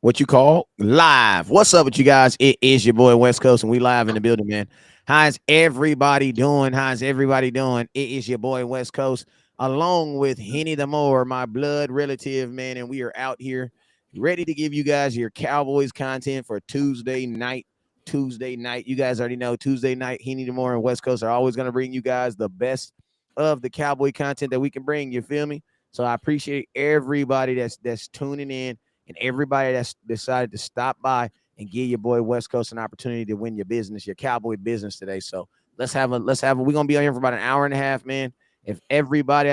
what you call live. What's up with you guys? It is your boy West Coast, and we live in the building, man. How's everybody doing? How's everybody doing? It is your boy West Coast, along with Henny the Moore, my blood relative, man, and we are out here ready to give you guys your Cowboys content for Tuesday night. Tuesday night, you guys already know Tuesday night. Henny the Moore and West Coast are always going to bring you guys the best of the Cowboy content that we can bring. You feel me? So I appreciate everybody that's tuning in and everybody that's decided to stop by and give your boy West Coast an opportunity to win your business, your Cowboy business today. So we're gonna be on here for about an hour and a half, man. I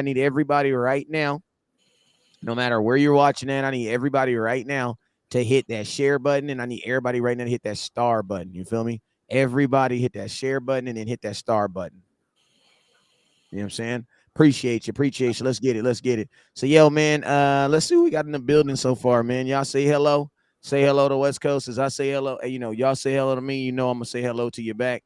need everybody right now, no matter where you're watching at, I need everybody right now to hit that share button, and I need everybody right now to hit that star button. You feel me? Everybody hit that share button and then hit that star button. You know what I'm saying? Appreciate you. Let's get it. Let's get it. So, yo, man, let's see what we got in the building so far, man. Y'all say hello. Say hello to West Coast. As I say hello, y'all say hello to me. I'm gonna say hello to you back.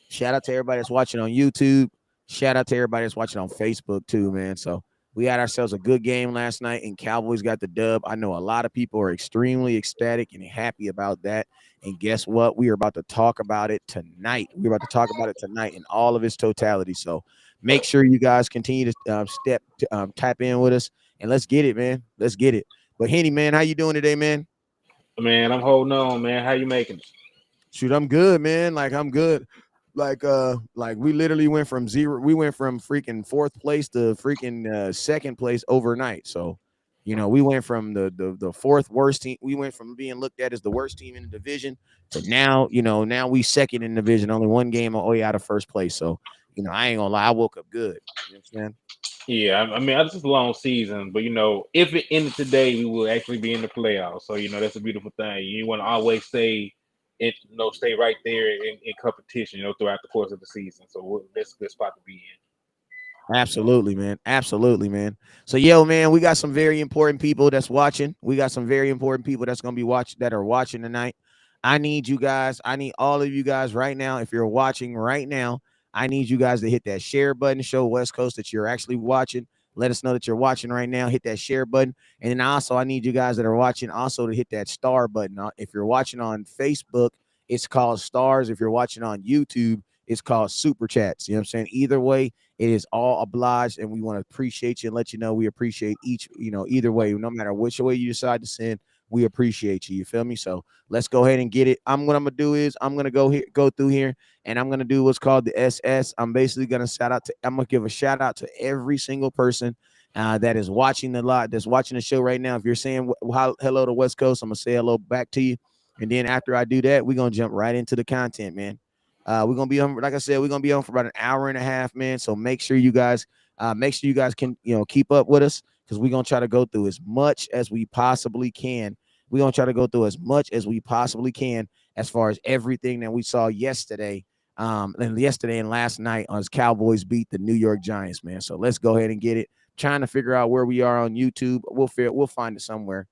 Shout out to everybody that's watching on YouTube. Shout out to everybody that's watching on Facebook too, man. So we had ourselves a good game last night, and Cowboys got the dub. I know a lot of people are extremely ecstatic and happy about that. And guess what? We are about to talk about it tonight. We're about to talk about it tonight in all of its totality. So make sure you guys continue to tap in with us, and let's get it, man. Let's get it. But Henny, man, how you doing today, man? Man, I'm holding on, man. How you making it? Shoot, I'm good, man. Like I'm good. Like we literally went from zero. We went from freaking fourth place to freaking second place overnight. So, we went from the fourth worst team. We went from being looked at as the worst team in the division to now, now we second in the division, only one game away out of first place. So, I ain't gonna lie, I woke up good. You know what I'm saying? Yeah, I mean, it's just a long season, but if it ended today, we will actually be in the playoffs. So that's a beautiful thing. You want to always stay right there in competition, throughout the course of the season. So that's a good spot to be in. Absolutely, man. Absolutely, man. So, yo, man, we got some very important people that's watching. We got some very important people that's gonna be that are watching tonight. I need you guys. I need all of you guys right now. If you're watching right now, I need you guys to hit that share button. Show West Coast that you're actually watching. Let us know that you're watching right now. Hit that share button, and then also I need you guys that are watching also to hit that star button. If you're watching on Facebook, it's called stars. If you're watching on YouTube, it's called super chats. You know what I'm saying? Either way, it is all obliged, and we want to appreciate you and let you know we appreciate either way, no matter which way you decide to send, we appreciate you. You feel me? So let's go ahead and get it. What I'm gonna do is I'm gonna go through here, and I'm gonna do what's called the SS. I'm gonna give a shout out to every single person that is watching that's watching the show right now. If you're saying hello to West Coast, I'm gonna say hello back to you, and then after I do that, we're gonna jump right into the content, man. We're gonna be on, like I said, we're gonna be on for about an hour and a half, man. So make sure you guys can keep up with us, because we're gonna try to go through as much as we possibly can. We're gonna try to go through as much as we possibly can as far as everything that we saw yesterday, and last night as Cowboys beat the New York Giants, man. So let's go ahead and get it. Trying to figure out where we are on YouTube. We'll find it somewhere.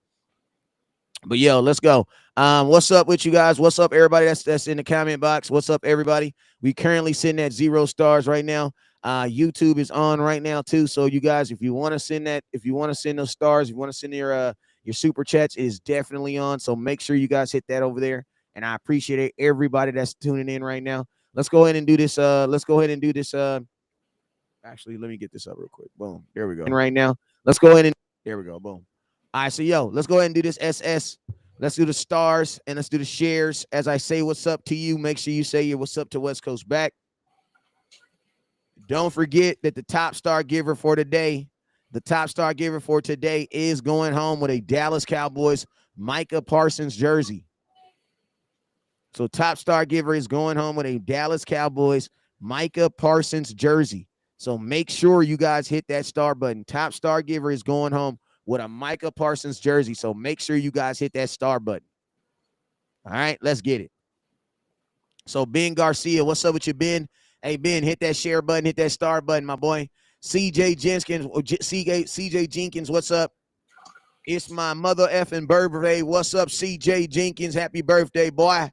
But yo, let's go. What's up with you guys? What's up, everybody that's in the comment box? What's up, everybody? We currently sitting at 0 stars right now. YouTube is on right now too. So you guys, if you want to send those stars, if you want to send your super chats, it is definitely on. So make sure you guys hit that over there. And I appreciate everybody that's tuning in right now. Let's go ahead and do this. Actually, let me get this up real quick. Boom. There we go. And right now, let's go ahead and there we go. Boom. All right, so yo, let's go ahead and do this SS. Let's do the stars and let's do the shares. As I say what's up to you, make sure you say your what's up to West Coast back. Don't forget that the top star giver for today is going home with a Dallas Cowboys Micah Parsons jersey. So top star giver is going home with a Dallas Cowboys Micah Parsons jersey. So make sure you guys hit that star button. Top star giver is going home with a Micah Parsons jersey. So make sure you guys hit that star button. All right, let's get it. So Ben Garcia, what's up with you, Ben? Hey, Ben, hit that share button, hit that star button, my boy. CJ Jenkins, what's up? It's my mother effing birthday. What's up, CJ Jenkins? Happy birthday, boy.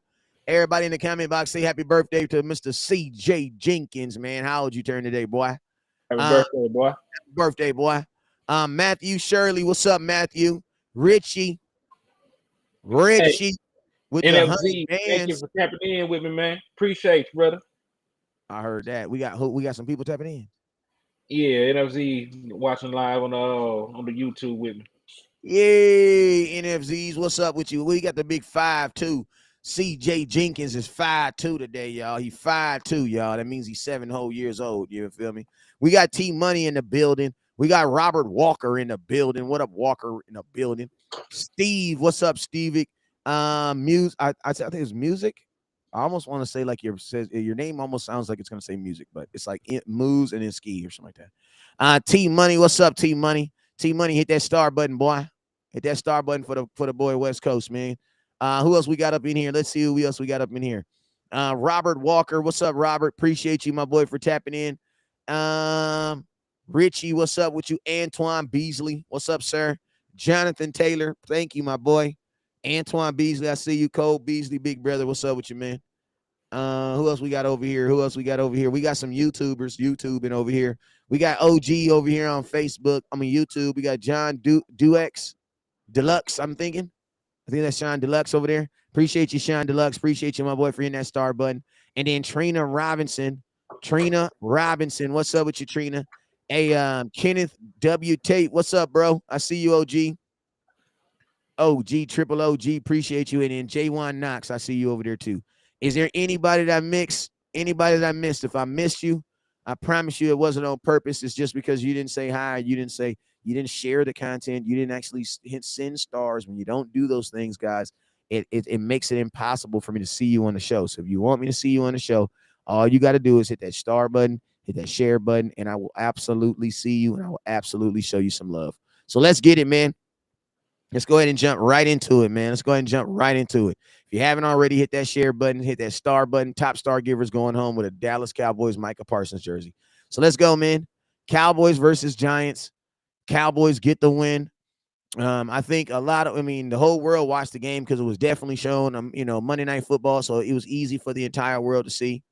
Everybody in the comment box, say happy birthday to Mr. CJ Jenkins, man. How old you turn today, boy? Happy birthday, boy. Happy birthday, boy. Matthew Shirley, what's up, Matthew? Richie, Hey, Richie with the 100 NFZ, thank you bands. for tapping in with me, man. Appreciate you, brother. I heard that. We got some people tapping in. Yeah, NFZ watching live on the YouTube with me. Yay, NFZs. What's up with you? We got the big 5'2". CJ Jenkins is 5'2" today, y'all. He 5'2", y'all. That means he's 7 whole years old. You feel me? We got T Money in the building. We got Robert Walker in the building. What up, Walker in the building? Steve, what's up, Stevie? I think it's music. I almost want to say like your name almost sounds like it's gonna say music, but it's like moves and then ski or something like that. T Money, what's up, T Money? T Money, hit that star button, boy. Hit that star button for the boy West Coast, man. Who else we got up in here? Let's see who else we got up in here. Robert Walker, what's up, Robert? Appreciate you, my boy, for tapping in. Richie, what's up with you? Antoine Beasley, what's up, sir? Jonathan Taylor, thank you, my boy. Antoine Beasley, I see you. Cole Beasley, big brother, what's up with you, man? Who else we got over here? Who else we got over here? We got some YouTubers YouTubing over here. We got OG over here on Facebook. I mean YouTube. We got John Duex Deluxe. I think that's Sean Deluxe over there. Appreciate you, Sean Deluxe. Appreciate you, my boy, for hitting that star button. And then Trina Robinson. Trina Robinson. What's up with you, Trina? Hey, Kenneth W. Tate. What's up, bro? I see you, OG. OG, triple OG. Appreciate you. And then J1 Knox. I see you over there too. Is there anybody that I mixed? Anybody that I missed? If I missed you, I promise you it wasn't on purpose. It's just because you didn't say hi. You didn't share the content. You didn't actually send stars. When you don't do those things, guys, it makes it impossible for me to see you on the show. So if you want me to see you on the show, all you got to do is hit that star button, hit that share button, and I will absolutely see you and I will absolutely show you some love. So let's get it, man. Let's go ahead and jump right into it, man. Let's go ahead and jump right into it. If you haven't already, hit that share button, hit that star button. Top star givers going home with a Dallas Cowboys Micah Parsons jersey. So let's go, man. Cowboys versus Giants. Cowboys get the win. The whole world watched the game because it was definitely shown, Monday Night Football. So it was easy for the entire world to see.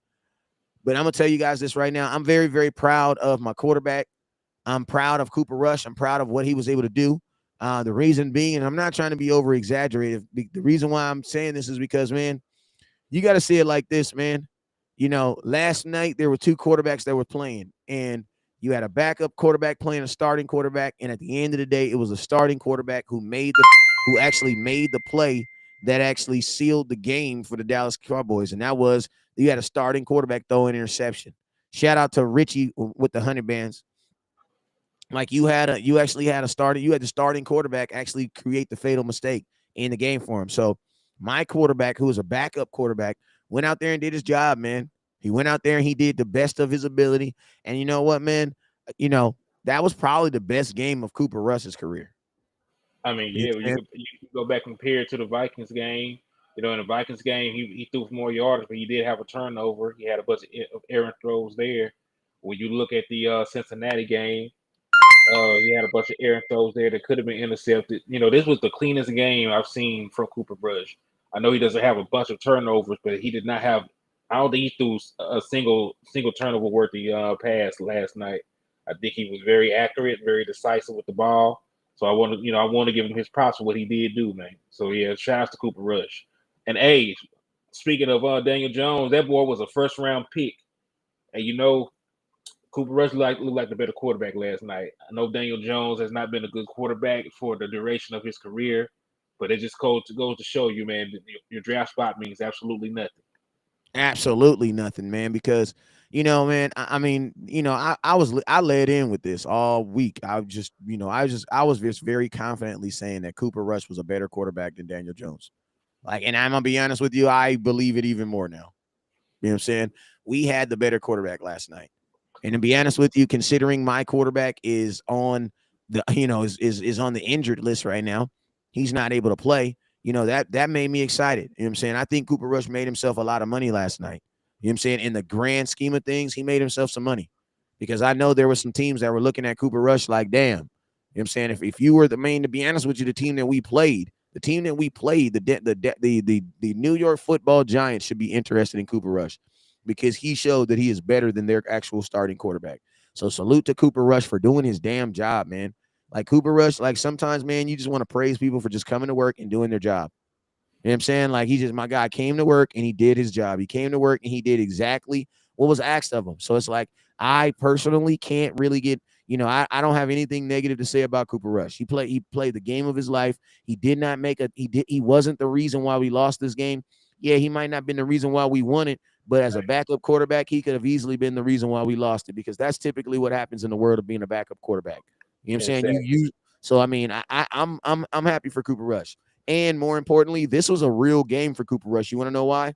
But I'm going to tell you guys this right now. I'm very, very proud of my quarterback. I'm proud of Cooper Rush. I'm proud of what he was able to do. The reason being, and I'm not trying to be over exaggerated. The reason why I'm saying this is because, man, you got to see it like this, man. Last night there were two quarterbacks that were playing, and you had a backup quarterback playing a starting quarterback, and at the end of the day, it was a starting quarterback who actually made the play that actually sealed the game for the Dallas Cowboys, and that was you had a starting quarterback throw an interception. Shout out to Richie with the 100 bands. Like you had the starting quarterback actually create the fatal mistake in the game for him. So my quarterback, who was a backup quarterback, went out there and did his job, man. He went out there and he did the best of his ability. And you know what, man? That was probably the best game of Cooper Rush's career. I mean, You yeah, know you can go back and compare it to the Vikings game. In the Vikings game, he threw for more yards, but he did have a turnover. He had a bunch of errant throws there. When you look at the Cincinnati game, he had a bunch of errant throws there that could have been intercepted. This was the cleanest game I've seen from Cooper Rush. I know he doesn't have a bunch of turnovers, but he did not have. I don't think he threw a single turnover worthy pass last night. I think he was very accurate, very decisive with the ball. So I want to give him his props for what he did do, man. So yeah, shout out to Cooper Rush. And hey, speaking of Daniel Jones, that boy was a first round pick, and Cooper Rush looked like the better quarterback last night. I know Daniel Jones has not been a good quarterback for the duration of his career, but it just goes to show you, man, your draft spot means absolutely nothing. absolutely nothing, man, because man, I led in with this all week. I was just very confidently saying that Cooper Rush was a better quarterback than Daniel Jones. Like, and I'm gonna be honest with you, I believe it even more now. You know what I'm saying? We had the better quarterback last night. And to be honest with you, considering my quarterback is on is on the injured list right now, he's not able to play. That made me excited. You know what I'm saying? I think Cooper Rush made himself a lot of money last night. You know what I'm saying? In the grand scheme of things, he made himself some money. Because I know there were some teams that were looking at Cooper Rush like, damn. You know what I'm saying? If you were to be honest with you, the team that we played, the New York Football Giants should be interested in Cooper Rush because he showed that he is better than their actual starting quarterback. So salute to Cooper Rush for doing his damn job, man. Like Cooper Rush, like sometimes, man, you just want to praise people for just coming to work and doing their job. You know what I'm saying? Like, he just, my guy came to work and he did his job. He came to work and he did exactly what was asked of him. So it's like, I personally can't really get, I don't have anything negative to say about Cooper Rush. He played the game of his life. He did not make he wasn't the reason why we lost this game. Yeah, he might not have been the reason why we won it, but as a Right. backup quarterback, he could have easily been the reason why we lost it, because that's typically what happens in the world of being a backup quarterback. You know what I'm saying? You Exactly. you so I mean, I'm happy for Cooper Rush. And more importantly, this was a real game for Cooper Rush. You want to know why?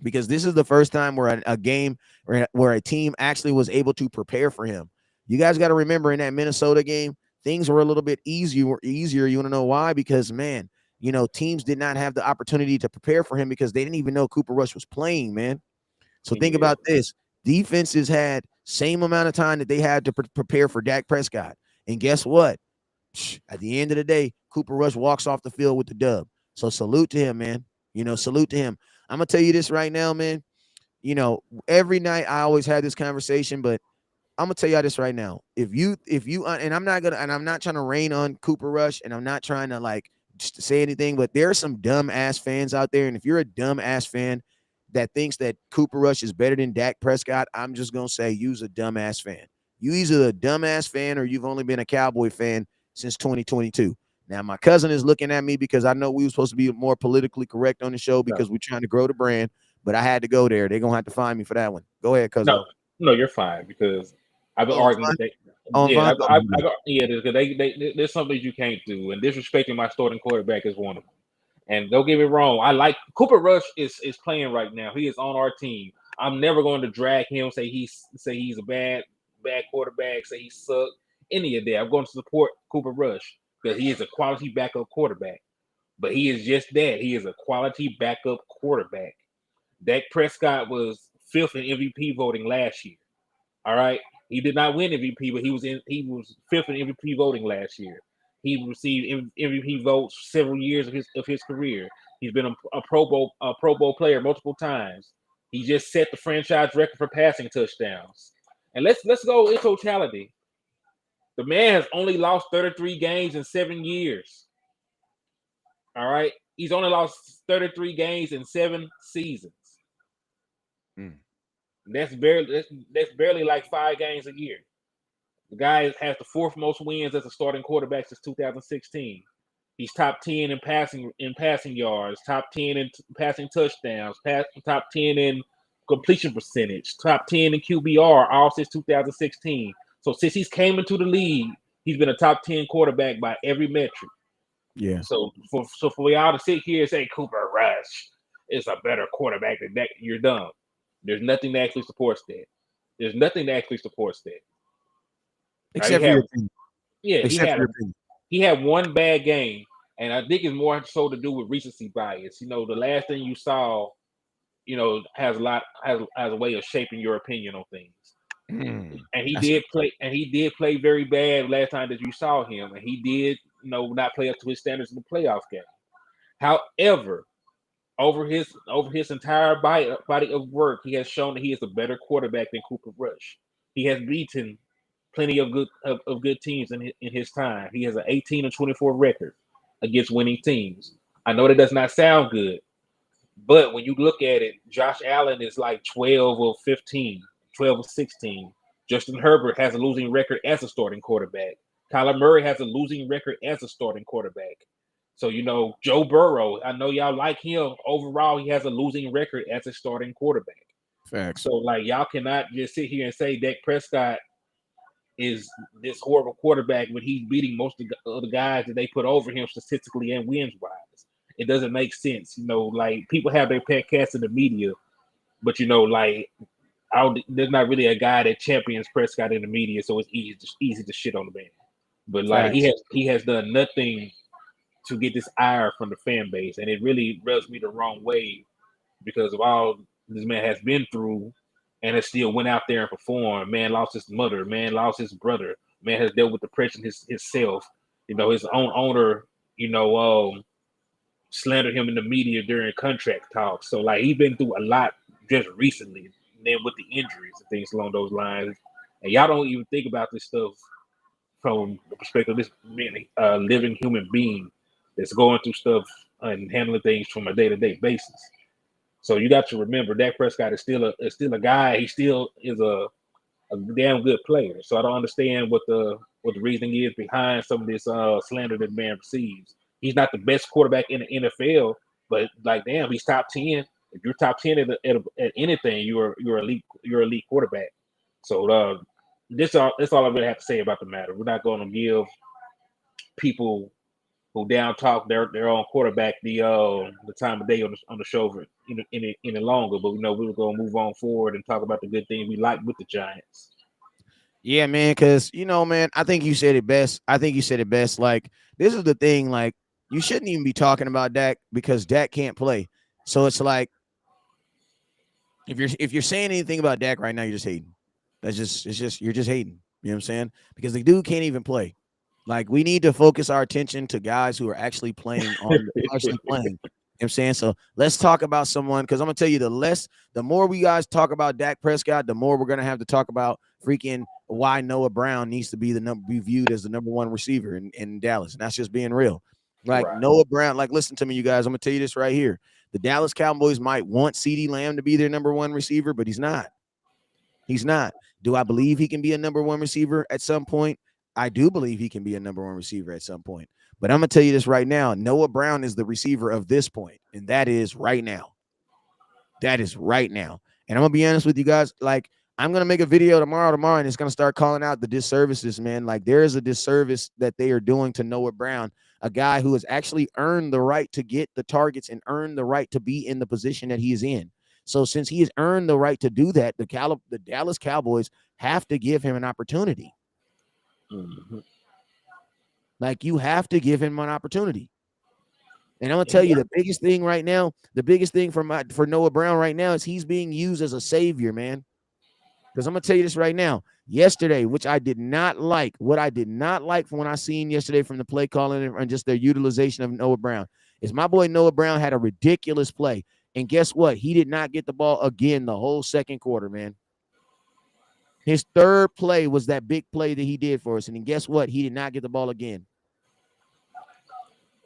Because this is the first time where a game where a team actually was able to prepare for him. You guys got to remember, in that Minnesota game, things were a little bit easier. You want to know why? Because, man, teams did not have the opportunity to prepare for him because they didn't even know Cooper Rush was playing, man. So think Yeah. about this. Defenses had same amount of time that they had to prepare for Dak Prescott. And guess what? At the end of the day, Cooper Rush walks off the field with the dub. So salute to him, man. Salute to him. I'm gonna tell you this right now, man. Every night I always had this conversation, but I'm gonna tell y'all this right now. If you, and I'm not trying to rain on Cooper Rush, and I'm not trying to like just say anything, but there are some dumb ass fans out there, and if you're a dumb ass fan that thinks that Cooper Rush is better than Dak Prescott, I'm just gonna say you's a dumb ass fan. You either a dumb ass fan or you've only been a Cowboy fan since 2022. Now my cousin is looking at me because I know we were supposed to be more politically correct on the show No. because we're trying to grow the brand, but I had to go there. They're gonna have to find me for that one. Go ahead, No. cousin. No, you're fine because I've been Oh, arguing fine. with they. Oh, I'm Yeah, fine. Oh, yeah. Because there's some things you can't do, and disrespecting my starting quarterback is one of them. And don't get me wrong, I like Cooper Rush is playing right now. He is on our team. I'm never going to drag him, say he's a bad quarterback, say he sucked, any of that. I'm going to support Cooper Rush because he is a quality backup quarterback. But he is just that. He is a quality backup quarterback. Dak Prescott was fifth in MVP voting last year. All right. He did not win MVP, but he was fifth in MVP voting last year. He received MVP votes several years of his career. He's been a Pro Bowl player multiple times. He just set the franchise record for passing touchdowns. And let's go in totality. The man has only lost 33 games in 7 years. All right. He's only lost 33 games in 7 seasons. mm. That's barely like 5 games a year. The guy has the fourth most wins as a starting quarterback since 2016. He's top 10 in passing yards, top 10 in passing touchdowns, top 10 in completion percentage, top 10 in QBR, all since 2016. So since he's came into the league, he's been a top 10 quarterback by every metric. Yeah. So for y'all to sit here and say Cooper Rush is a better quarterback than that, you're dumb. There's nothing that actually supports that. There's nothing that actually supports that. Right? Except for your opinion. Yeah, he Except had for a your opinion. he had one bad game, and I think it's more so to do with recency bias. The last thing you saw, has a way of shaping your opinion on things. And he That's did play, very bad last time that you saw him, and he did, not play up to his standards in the playoff game. However, over his entire body of work, he has shown that he is a better quarterback than Cooper Rush. He has beaten plenty of good teams in his time. He has an 18-24 record against winning teams. I know that does not sound good, but when you look at it, Josh Allen is like 12 or 15, 12 or 16. Justin Herbert has a losing record as a starting quarterback. Kyler Murray has a losing record as a starting quarterback. So, Joe Burrow, I know y'all like him. Overall, he has a losing record as a starting quarterback. facts. So, like, y'all cannot just sit here and say Dak Prescott is this horrible quarterback when he's beating most of the guys that they put over him statistically and wins wise. It doesn't make sense. Like, people have their pet cats in the media, but like, there's not really a guy that champions Prescott in the media, so it's easy to shit on the man. But like, he Facts. has done nothing to get this ire from the fan base, and it really rubs me the wrong way because of all this man has been through, and has still went out there and performed. Man lost his mother. Man lost his brother. Man has dealt with depression himself. His own owner, slandered him in the media during contract talks. So like, he's been through a lot just recently. And then with the injuries and things along those lines, and y'all don't even think about this stuff from the perspective of this being a living human being that's going through stuff and handling things from a day-to-day basis. So you got to remember Dak Prescott is still a guy. He still is a damn good player. So I don't understand what the reasoning is behind some of this slander that man receives. He's not the best quarterback in the NFL, but like damn, he's top 10. If you're top 10 at anything, you're elite quarterback. So that's all I really have to say about the matter. We're not going to give people who down talk their own quarterback the time of day on the show for any longer. But we were going to move on forward and talk about the good things we like with the Giants. Yeah, man, because man, I think you said it best. Like, this is the thing, like, you shouldn't even be talking about Dak because Dak can't play. So it's like, if you're saying anything about Dak right now, you're just hating. You're just hating. You know what I'm saying? Because the dude can't even play. Like, we need to focus our attention to guys who are actually playing actually playing. You know what I'm saying? So let's talk about someone, because I'm gonna tell you, the more we guys talk about Dak Prescott, the more we're gonna have to talk about freaking why Noah Brown needs to be viewed as the number one receiver in Dallas. And that's just being real. Like, Right. Noah Brown, like, listen to me, you guys. I'm gonna tell you this right here. The Dallas Cowboys might want CeeDee Lamb to be their number one receiver, but he's not. He's not. Do I believe he can be a number one receiver at some point? I do believe he can be a number one receiver at some point. But I'm going to tell you this right now. Noah Brown is the receiver of this point, and that is right now. That is right now. And I'm going to be honest with you guys. Like, I'm going to make a video tomorrow, and it's going to start calling out the disservices, man. Like, there is a disservice that they are doing to Noah Brown, a guy who has actually earned the right to get the targets and earned the right to be in the position that he is in. So since he has earned the right to do that, the Dallas Cowboys have to give him an opportunity. Mm-hmm. Like, you have to give him an opportunity. And I'm gonna tell you, the biggest thing right now, the biggest thing for Noah Brown right now is he's being used as a savior, man. Because I'm gonna tell you this right now. Yesterday, which I did not like, what I did not like from when I seen yesterday from the play calling and just their utilization of Noah Brown, is my boy Noah Brown had a ridiculous play. And guess what? He did not get the ball again the whole second quarter, man. His third play was that big play that he did for us. And then guess what? He did not get the ball again.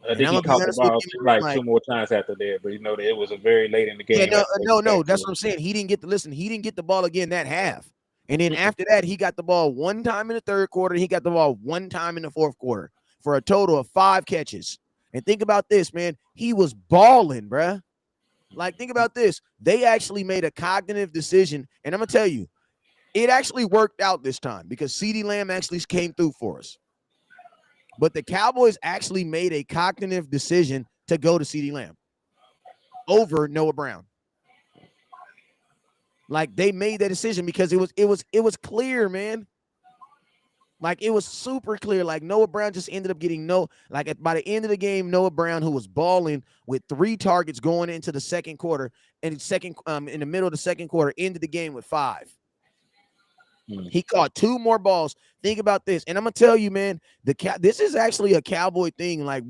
I And think I'm he gonna be caught the honest with ball you, man, like like, two more times after that, but that it was a very late in the yeah, game no, after they no, went back no. to That's what I'm saying. He didn't get the ball again that half. And then it. after that, he got the ball one time in the third quarter. And he got the ball one time in the fourth quarter for a total of 5 catches. And think about this, man. He was balling, bruh. Like, think about this. They actually made a cognitive decision. And I'm going to tell you, it actually worked out this time because CeeDee Lamb actually came through for us. But the Cowboys actually made a cognitive decision to go to CeeDee Lamb over Noah Brown. Like, they made that decision because it was clear, man. Like, it was super clear. Like, Noah Brown just ended up getting by the end of the game, Noah Brown, who was balling with 3 targets going into the second quarter, and in the middle of the second quarter, ended the game with 5. He caught 2 more balls. Think about this. And I'm going to tell you, man, this is actually a Cowboy thing. Like,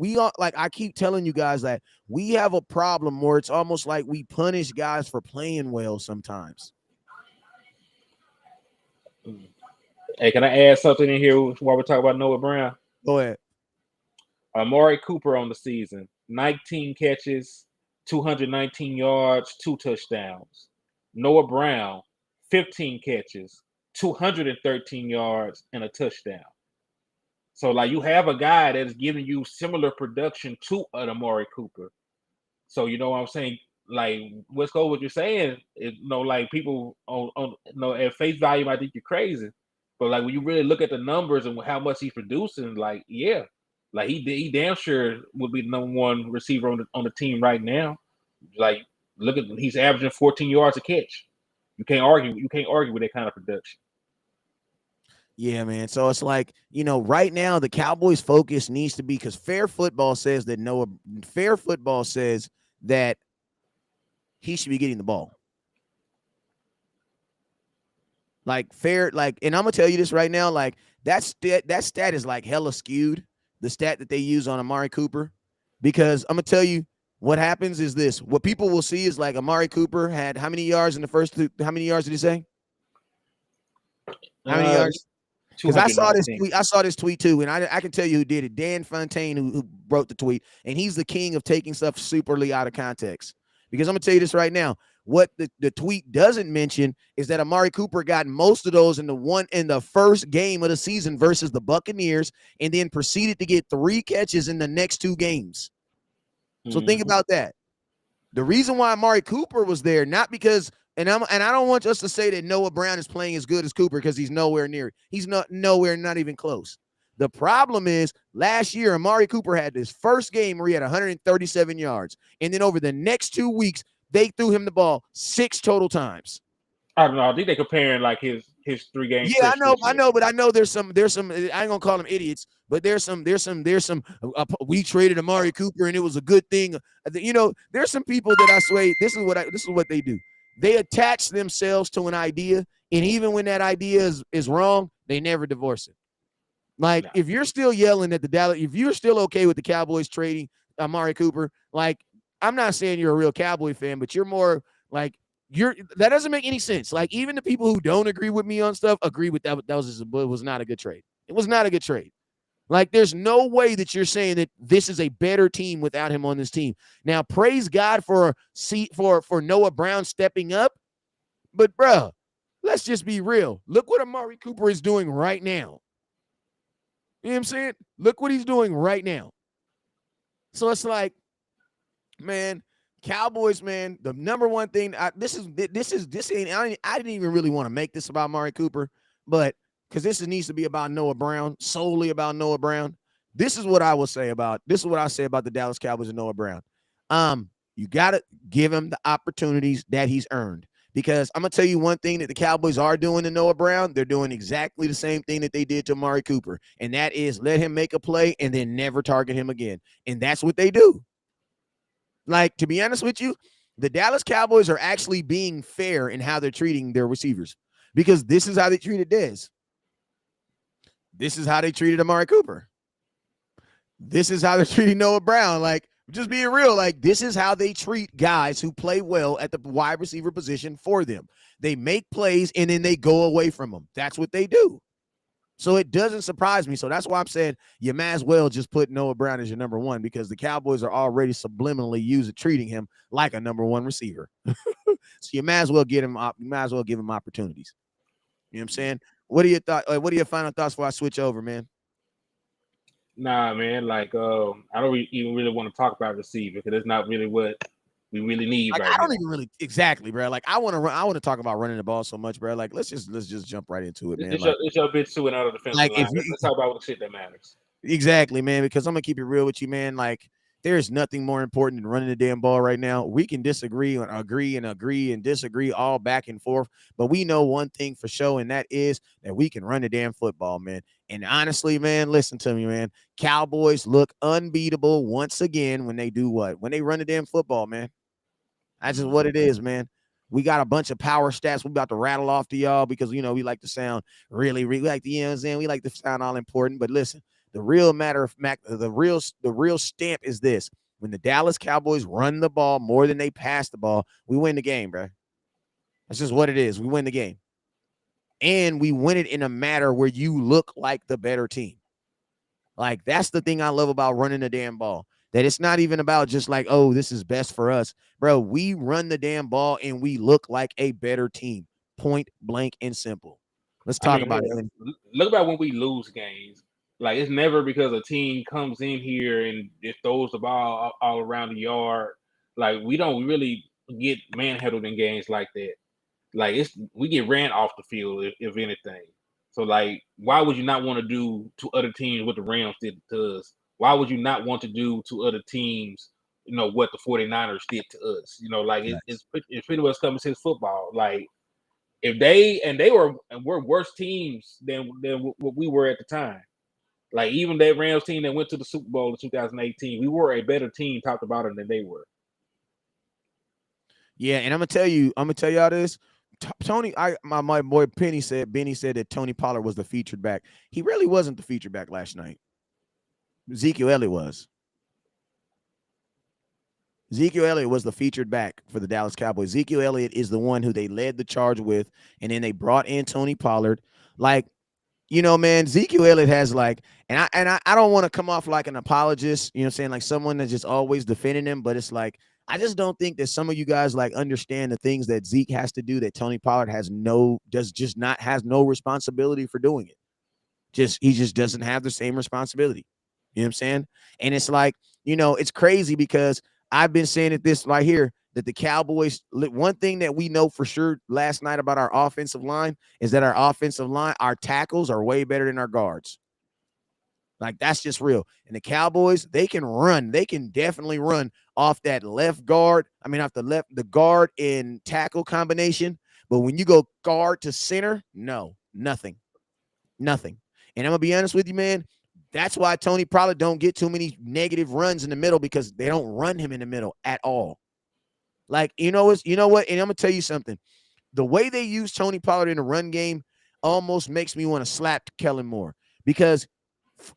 I keep telling you guys that we have a problem where it's almost like we punish guys for playing well sometimes. Hey, can I add something in here while we talk about Noah Brown? Go ahead. Amari Cooper on the season, 19 catches, 219 yards, 2 touchdowns. Noah Brown, 15 catches, 213 yards, and a touchdown. So, like, you have a guy that is giving you similar production to an Amari Cooper. So, you know what I'm saying? Like, what's what you're saying is, like, people at face value might think you're crazy. But, like, when you really look at the numbers and how much he's producing, like, yeah. Like, he damn sure would be the number one receiver on the team right now. Like, look at he's averaging 14 yards a catch. You can't argue with that kind of production. Yeah, man. So it's like, right now the Cowboys' focus needs to be, because fair football says that he should be getting the ball. Like, fair, like, and I'm gonna tell you this right now, like, that stat is like hella skewed, the stat that they use on Amari Cooper, because I'm gonna tell you what happens is this. What people will see is, like, Amari Cooper had how many yards in the first 2, how many yards did he say? How many yards? Because I saw this 219. tweet. I saw this tweet too, and I can tell you who did it. Dan Fontaine, who wrote the tweet, and he's the king of taking stuff superly out of context. Because I'm gonna tell you this right now. What the tweet doesn't mention is that Amari Cooper got most of those in the first game of the season versus the Buccaneers, and then proceeded to get 3 catches in the next 2 games. So think Mm-hmm. about that. The reason why Amari Cooper was there, not because, and I don't want us to say that Noah Brown is playing as good as Cooper, because he's nowhere near it. He's not even close. The problem is last year, Amari Cooper had this first game where he had 137 yards. And then over the next 2 weeks, they threw him the ball 6 total times. I don't know. I think they're comparing like his 3 game Yeah, stretch this year. but I know there's some. I ain't gonna call them idiots, but there's some. We traded Amari Cooper and it was a good thing. There's some people that I swear this is what they do. They attach themselves to an idea, and even when that idea is wrong, they never divorce it. Like, No. if you're still yelling at the Dallas, if you're still okay with the Cowboys trading Amari Cooper, like, I'm not saying you're a real Cowboy fan, but you're more like, that doesn't make any sense. Like, even the people who don't agree with me on stuff agree with that. That was not a good trade. It was not a good trade. Like, there's no way that you're saying that this is a better team without him on this team. Now, praise God for Noah Brown stepping up, but bro, let's just be real. Look what Amari Cooper is doing right now. You know what I'm saying? Look what he's doing right now. So it's like, man, Cowboys, man, the number one thing. I didn't even really want to make this about Amari Cooper, but because needs to be about Noah Brown, solely about Noah Brown. This is what I say about the Dallas Cowboys and Noah Brown. You gotta give him the opportunities that he's earned. Because I'm gonna tell you one thing that the Cowboys are doing to Noah Brown. They're doing exactly the same thing that they did to Amari Cooper, and that is let him make a play and then never target him again. And that's what they do. Like, to be honest with you, the Dallas Cowboys are actually being fair in how they're treating their receivers, because this is how they treated Dez. This is how they treated Amari Cooper. This is how they're treating Noah Brown. Like, just being real, like, this is how they treat guys who play well at the wide receiver position for them. They make plays and then they go away from them. That's what they do. So it doesn't surprise me. So that's why I'm saying you might as well just put Noah Brown as your number one, because the Cowboys are already subliminally treating him like a number one receiver. So you might as well give him opportunities. You know what I'm saying? What are your thoughts? What are your final thoughts before I switch over, man? Nah, man. Like, I don't even really want to talk about receiver because it's not really what we really need Like, right I now. don't even really exactly, bro. Like, I want to talk about running the ball so much, bro. Like, let's just jump right into it, man. It's your bitch to another defensive Like line. if you Let's talk about the shit that matters. exactly, man, because I'm gonna keep it real with you, man. Like, there is nothing more important than running the damn ball right now. We can disagree and agree and disagree all back and forth, but we know one thing for sure, and that is that we can run the damn football, man. And honestly, man, listen to me, man. Cowboys look unbeatable once again when they do what? When they run the damn football, man. That's just what it is, man. We got a bunch of power stats we about to rattle off to y'all because, we like to sound we like to, you know what I'm saying? We like to sound all important. But listen, the real matter of fact, the real stamp is this. When the Dallas Cowboys run the ball more than they pass the ball, we win the game, bro. That's just what it is. We win the game. And we win it in a matter where you look like the better team. Like, that's the thing I love about running the damn ball. That it's not even about just like, oh, this is best for us. Bro, we run the damn ball and we look like a better team. Point blank and simple. Let's I talk mean, about it. look about when we lose games. Like, it's never because a team comes in here and it throws the ball all around the yard. Like, we don't really get manhandled in games like that. Like, we get ran off the field if anything. So, like, why would you not want to do to other teams what the Rams did to us? Why would you not want to do to other teams, what the 49ers did to us? Like, it's pretty much coming since football. Like, if we're worse teams than what we were at the time. Like, even that Rams team that went to the Super Bowl in 2018, we were a better team top to bottom than they were. Yeah, and I'm gonna tell y'all this. Tony, my boy Benny said that Tony Pollard was the featured back. He really wasn't the featured back last night. Ezekiel Elliott was. Ezekiel Elliott was the featured back for the Dallas Cowboys. Ezekiel Elliott is the one who they led the charge with, and then they brought in Tony Pollard. Like, man, Ezekiel Elliott has like, and I don't want to come off like an apologist, you know what I'm saying? Like someone that's just always defending him, but it's like, I just don't think that some of you guys like understand the things that Zeke has to do that Tony Pollard has no responsibility for doing it. He just doesn't have the same responsibility. You know what I'm saying? And it's like, it's crazy because I've been saying it this right here that the Cowboys, one thing that we know for sure last night about our offensive line is that our tackles are way better than our guards. Like that's just real. And the Cowboys, they can run. They can definitely run off that left guard. I mean, off the guard and tackle combination. But when you go guard to center, no, nothing. Nothing. And I'm gonna be honest with you, man. That's why Tony probably don't get too many negative runs in the middle because they don't run him in the middle at all. Like, you know what? And I'm gonna tell you something. The way they use Tony Pollard in the run game almost makes me want to slap Kellen Moore because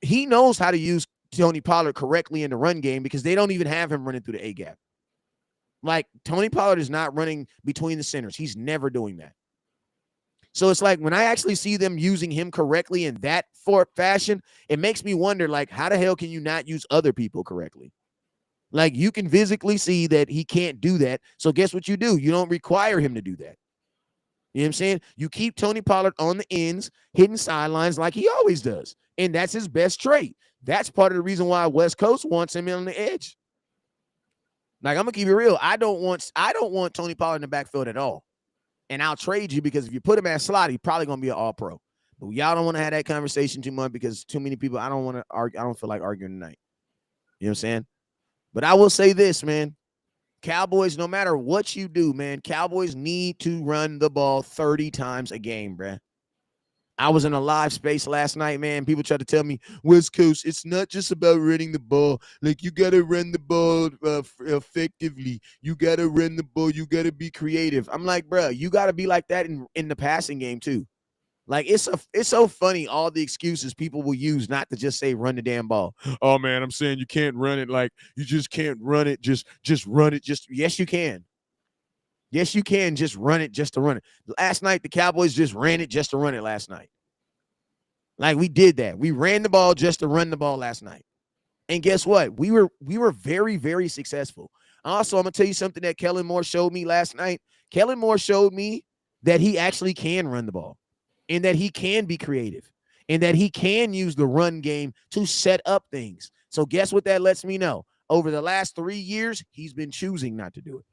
he knows how to use Tony Pollard correctly in the run game because they don't even have him running through the A gap. Like Tony Pollard is not running between the centers. He's never doing that. So it's like when I actually see them using him correctly in that fashion, it makes me wonder, like, how the hell can you not use other people correctly? Like, you can physically see that he can't do that. So guess what you do? You don't require him to do that. You know what I'm saying? You keep Tony Pollard on the ends, hitting sidelines like he always does. And that's his best trait. That's part of the reason why West Coast wants him on the edge. Like, I'm going to keep it real. I don't want Tony Pollard in the backfield at all. And I'll trade you because if you put him at slot, he's probably going to be an all-pro. But y'all don't want to have that conversation too much because too many people, I don't want to argue. I don't feel like arguing tonight. You know what I'm saying? But I will say this, man. Cowboys, no matter what you do, man, Cowboys need to run the ball 30 times a game, bruh. I was in a live space last night, man. People try to tell me, West Coast, it's not just about running the ball. Like, you got to run the ball effectively. You got to run the ball. You got to be creative. I'm like, bro, you got to be like that in the passing game, too. Like, it's so funny, all the excuses people will use not to just say run the damn ball. Oh, man, I'm saying you can't run it. Like, you just can't run it. Just run it. Yes, you can. Yes, you can just run it just to run it. Last night, the Cowboys just ran it just to run it last night. Like, we did that. We ran the ball just to run the ball last night. And guess what? We were very, very successful. Also, I'm going to tell you something that Kellen Moore showed me last night. Kellen Moore showed me that he actually can run the ball and that he can be creative and that he can use the run game to set up things. So guess what that lets me know? Over the last 3 years, he's been choosing not to do it.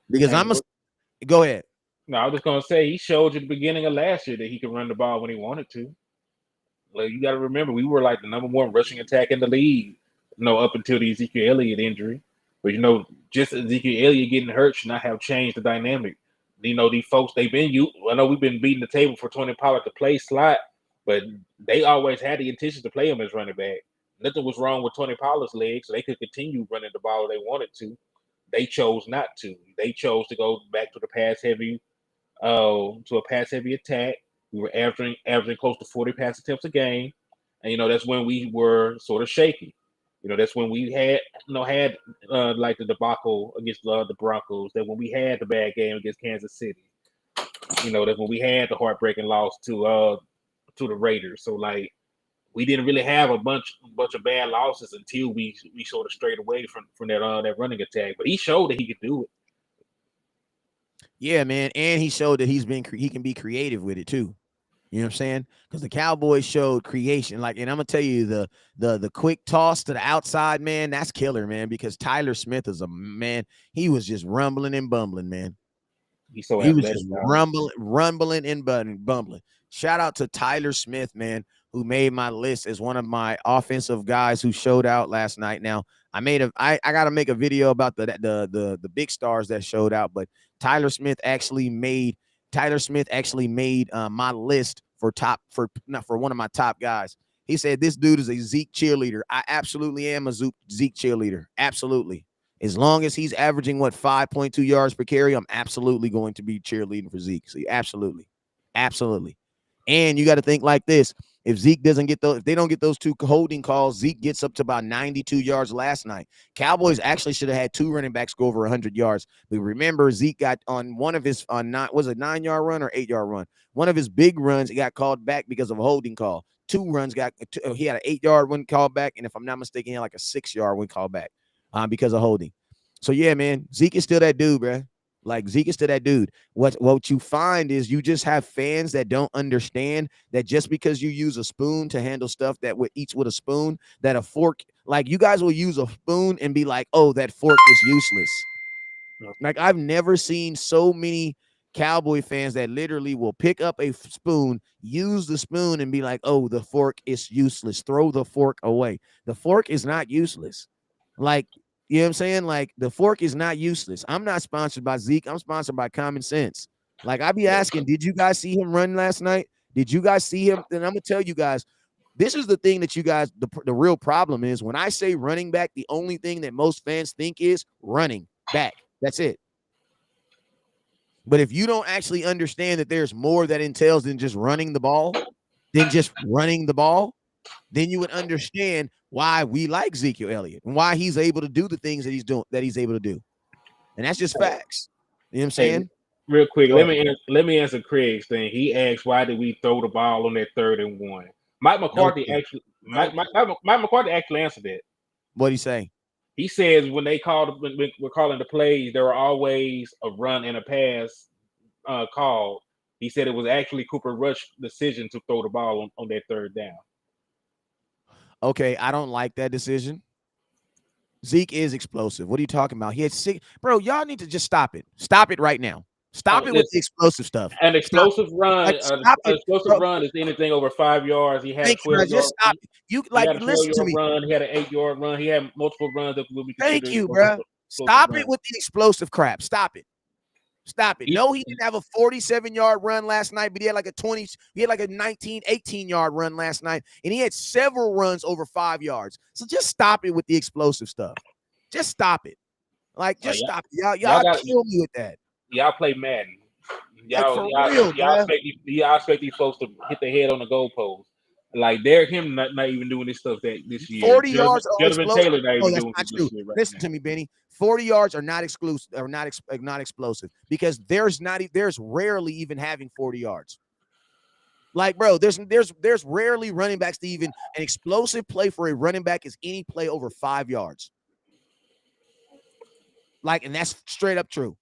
Because go ahead. No, I was just gonna say he showed you at the beginning of last year that he could run the ball when he wanted to. Like, you got to remember, we were like the #1 rushing attack in the league, up until the Ezekiel Elliott injury. But just Ezekiel Elliott getting hurt should not have changed the dynamic. These folks, they've been I know we've been beating the table for Tony Pollard to play slot, but they always had the intention to play him as running back. Nothing was wrong with Tony Pollard's legs, so they could continue running the ball if they wanted to. They chose not to. They chose to go back to the pass heavy attack. We were averaging close to 40 pass attempts a game, and that's when we were sort of shaky. That's when we had like the debacle against the Broncos. That when we had the bad game against Kansas City. That's when we had the heartbreaking loss to the Raiders. So like, we didn't really have a bunch of bad losses until we sort of strayed away from that running attack. But he showed that he could do it. Yeah, man, and he showed that he can be creative with it too. You know what I'm saying? Because the Cowboys showed creation. Like, and I'm gonna tell you the quick toss to the outside, man, that's killer, man. Because Tyler Smith is a man. He was just rumbling and bumbling, man. He was just rumbling and bumbling. Shout out to Tyler Smith, man, who made my list as one of my offensive guys who showed out last night. Now, I got to make a video about the big stars that showed out, but Tyler Smith actually made my list for one of my top guys. He said this dude is a Zeke cheerleader. I absolutely am a Zeke cheerleader. Absolutely. As long as he's averaging 5.2 yards per carry, I'm absolutely going to be cheerleading for Zeke. So absolutely. And you got to think like this. If Zeke doesn't get those, if they don't get those two holding calls, Zeke gets up to about 92 yards last night. Cowboys actually should have had two running backs go over 100 yards. But remember, Zeke got on one of his on nine, was it 9 yard run or 8 yard run? One of his big runs, he got called back because of a holding call. Two runs got he had an 8 yard one called back, and if I'm not mistaken, he had like a 6 yard one called back because of holding. So yeah, man, Zeke is still that dude, bro. Like Zeke is still that dude. What you find is you just have fans that don't understand that just because you use a spoon to handle stuff that eats with a spoon, that a fork, like you guys will use a spoon and be like, oh, that fork is useless. Like I've never seen so many Cowboy fans that literally will pick up a spoon, use the spoon, and be like, oh, the fork is useless. Throw the fork away. The fork is not useless. Like, you know what I'm saying? Like, the fork is not useless. I'm not sponsored by Zeke. I'm sponsored by Common Sense. Like, I be asking, did you guys see him run last night? Did you guys see him? And I'm going to tell you guys, this is the thing that you guys, the real problem is when I say running back, the only thing that most fans think is running back. That's it. But if you don't actually understand that there's more that entails than just running the ball, then you would understand why we like Ezekiel Elliott and why he's able to do the things that he's able to do. And that's just facts. You know what I'm Hey, saying? real quick, let me answer Craig's thing. He asked, "Why did we throw the ball on that 3rd and 1?" Mike No, McCarthy actually, Mike McCarthy actually answered that. what'd he say? He says when we're calling the plays, there were always a run and a pass called. He said it was actually Cooper Rush's decision to throw the ball on that 3rd down. Okay, I don't like that decision. Zeke is explosive. What are you talking about? He had six. Bro, y'all need to just stop it. Stop it right now. Stop it with the explosive stuff. An Stop explosive it. run, Like, stop an it, explosive bro. run is anything over 5 yards. He had a Thank you, bro. 12 Just yard. stop it. You He like had a 12 listen to yard me. run. He had an 8 yard run. He had multiple runs that will be Thank considered you, bro. explosive Stop it runs. with the explosive crap. Stop it. Stop it. He, No, he didn't have a 47-yard run last night, but he had like a 20, he had like a 19, 18-yard run last night, and he had several runs over 5 yards. So just stop it with the explosive stuff. Just stop it. Like, just y'all, stop it. Y'all, y'all y'all got kill me with that. y'all play Madden. Like, Y'all for y'all real, y'all bro. expect these folks to hit their head on the goalpost. Like Derek him not even doing this stuff this year. 40 yards are Jonathan explosive. Taylor not No, even that's doing not this true. shit right Listen now. to me, Benny. 40 yards are not exclusive or not explosive because there's rarely even having 40 yards. Like, bro, there's rarely running backs to even an explosive play for a running back is any play over 5 yards. Like, and that's straight up true.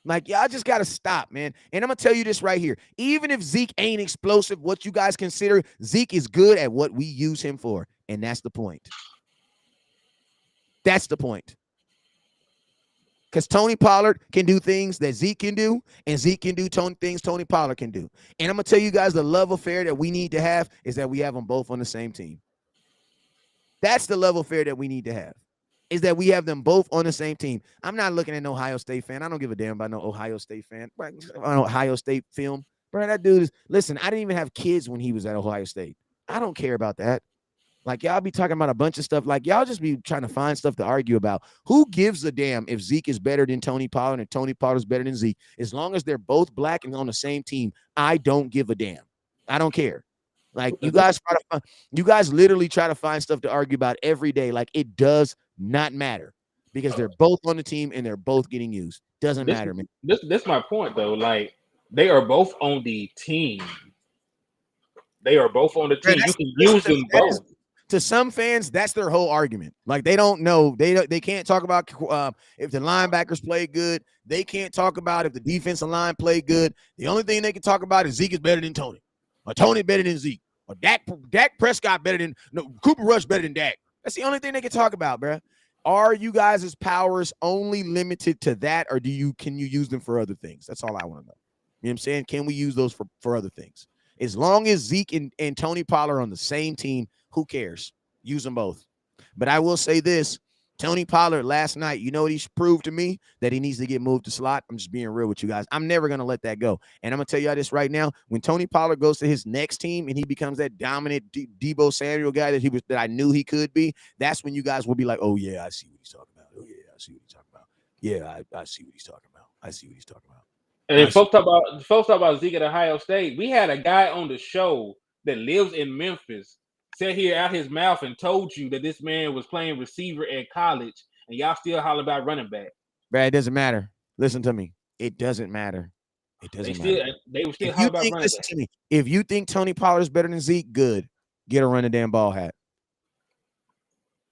Like, y'all just got to stop, man. And I'm going to tell you this right here. Even if Zeke ain't explosive, what you guys consider, Zeke is good at what we use him for. And that's the point. That's the point. Because Tony Pollard can do things that Zeke can do, and Zeke can do things Tony Pollard can do. And I'm going to tell you guys the love affair that we need to have is that we have them both on the same team. That's the love affair that we need to have, is that we have them both on the same team. I'm not looking at no Ohio State fan. I don't give a damn about no Ohio State fan. An Ohio State film. Bro, that dude is, listen, I didn't even have kids when he was at Ohio State. I don't care about that. Like, y'all be talking about a bunch of stuff. Like, y'all just be trying to find stuff to argue about. Who gives a damn if Zeke is better than Tony Pollard and Tony Pollard is better than Zeke? As long as they're both black and on the same team, I don't give a damn. I don't care. Like, you guys literally try to find stuff to argue about every day. Like, it does not matter because they're both on the team and they're both getting used. Doesn't matter, man. This my point though. Like they are both on the team. They are both on the Bro, team. You can use them both. To some fans, that's their whole argument. Like, they don't know. They can't talk about if the linebackers play good. They can't talk about if the defensive line play good. The only thing they can talk about is Zeke is better than Tony, or Tony better than Zeke, or Dak Prescott better than Cooper Rush better than Dak. That's the only thing they can talk about, bro. Are you guys' powers only limited to that, or can you use them for other things? That's all I want to know. You know what I'm saying? Can we use those for other things? As long as Zeke and Tony Pollard are on the same team, who cares? Use them both. But I will say this. Tony Pollard last night, you know what he proved to me? That he needs to get moved to slot. I'm just being real with you guys. I'm never going to let that go. And I'm going to tell y'all this right now. When Tony Pollard goes to his next team and he becomes that dominant Deebo Samuel guy that I knew he could be, that's when you guys will be like, oh, yeah, I see what he's talking about. Oh, yeah, I see what he's talking about. Yeah, I see what he's talking about. I see what he's talking about. And then folks talk about Zeke at Ohio State. We had a guy on the show that lives in Memphis sat here out his mouth and told you that this man was playing receiver at college, and y'all still holler about running back. Brad, it doesn't matter. Listen to me. It doesn't matter. It They doesn't matter. still they were still If you holler about think, running listen back. to me. If you think Tony Pollard is better than Zeke, good. Get a run the damn ball hat.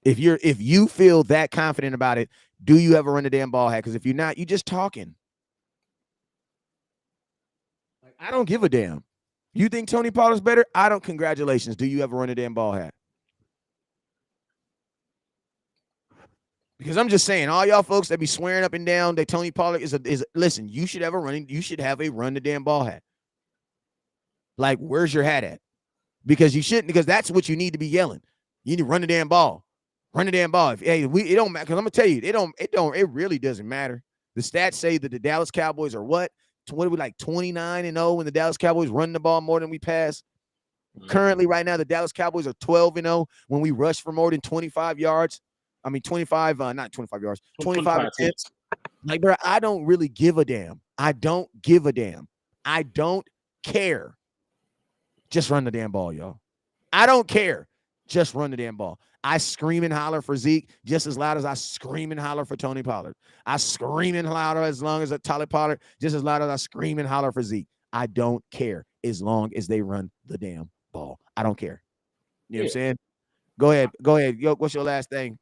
If you feel that confident about it, do you ever run the damn ball hat? Because if you're not, you just talking. Like, I don't give a damn. You think Tony Pollard's better? I don't. Congratulations. Do you ever run a damn ball hat? Because I'm just saying, all y'all folks that be swearing up and down that Tony Pollard is listen, you should have a run the damn ball hat. Like, where's your hat at? Because you shouldn't, because that's what you need to be yelling. You need to run the damn ball. Run the damn ball. It don't matter. Because I'm gonna tell you, it really doesn't matter. The stats say that the Dallas Cowboys are what are we, like 29-0 when the Dallas Cowboys run the ball more than we pass. Currently, right now, the Dallas Cowboys are 12-0 when we rush for more than 25 yards. I mean, 25, not 25 yards, 25 attempts. Like, bro, I don't really give a damn. I don't give a damn. I don't care. Just run the damn ball, y'all. I don't care. Just run the damn ball. I scream and holler for Zeke just as loud as I scream and holler for Tony Pollard. I scream and holler as long as Tony Pollard, just as loud as I scream and holler for Zeke. I don't care as long as they run the damn ball. I don't care. You know what I'm saying? Go ahead. Yo, what's your last thing?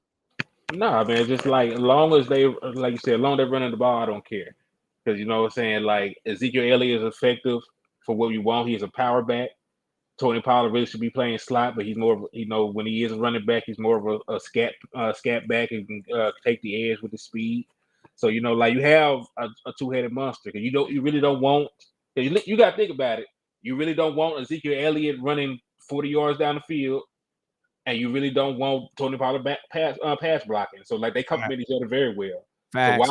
Nah, man, just like as long as they, like you said, as long as they're running the ball, I don't care. Because you know what I'm saying, like Ezekiel Elliott is effective for what we want. He's a power back. Tony Pollard really should be playing slot, but he's more of, when he is a running back, he's more of a scat back and can take the edge with the speed. So like you have a two-headed monster. Because you really don't want. You got to think about it. You really don't want Ezekiel Elliott running 40 yards down the field, and you really don't want Tony Pollard pass blocking. So like they complement each other very well. Facts.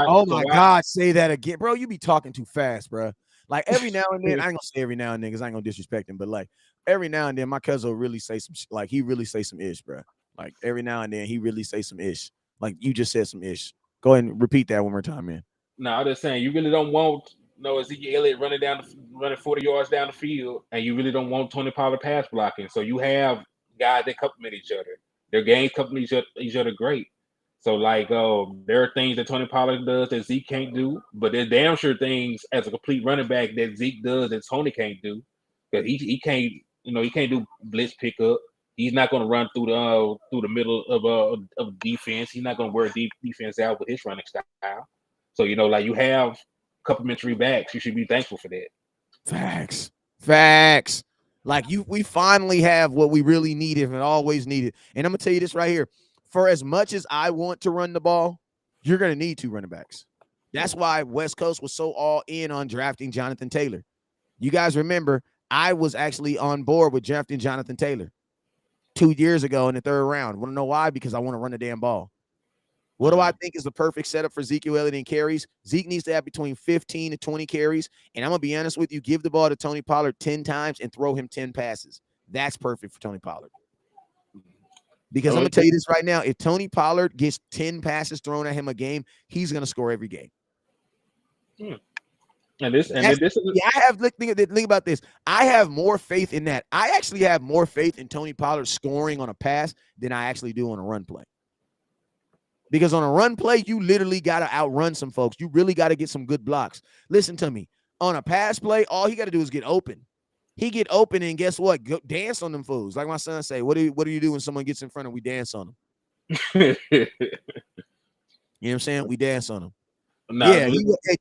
God, say that again, bro. You be talking too fast, bro. Like every now and then, I ain't gonna say every now and then because I ain't gonna disrespect him, but like every now and then, my cousin will really say some like he really say some ish, bro. Like every now and then, he really say some ish. Like you just said some ish. Go ahead and repeat that one more time, man. No, I'm just saying you really don't want Ezekiel Elliott running 40 yards down the field, and you really don't want Tony Pollard pass blocking. So you have guys that complement each other. Their games complement each other great. So like there are things that Tony Pollard does that Zeke can't do, but there's damn sure things as a complete running back that Zeke does that Tony can't do. Because he can't he can't do blitz pickup. He's not going to run through the middle of defense. He's not going to wear defense out with his running style. So like you have complementary backs. You should be thankful for that. Facts. Like we finally have what we really needed and always needed. And I'm gonna tell you this right here. For as much as I want to run the ball, you're gonna need two running backs. That's why West Coast was so all in on drafting Jonathan Taylor. You guys remember, I was actually on board with drafting Jonathan Taylor 2 years ago in the third round. Want to know why? Because I want to run the damn ball. What do I think is the perfect setup for Ezekiel Elliott and carries? Zeke needs to have between 15 to 20 carries. And I'm going to be honest with you, give the ball to Tony Pollard 10 times and throw him 10 passes. That's perfect for Tony Pollard. Because I'm going to tell you this right now. If Tony Pollard gets 10 passes thrown at him a game, he's going to score every game. And this is I have think about this. I have more faith in that. I actually have more faith in Tony Pollard scoring on a pass than I actually do on a run play. Because on a run play, you literally got to outrun some folks. You really got to get some good blocks. Listen to me. On a pass play, all he got to do is get open. He get open, and guess what? Go dance on them fools. Like my son say, what do you do when someone gets in front and we dance on them? You know what I'm saying? We dance on them.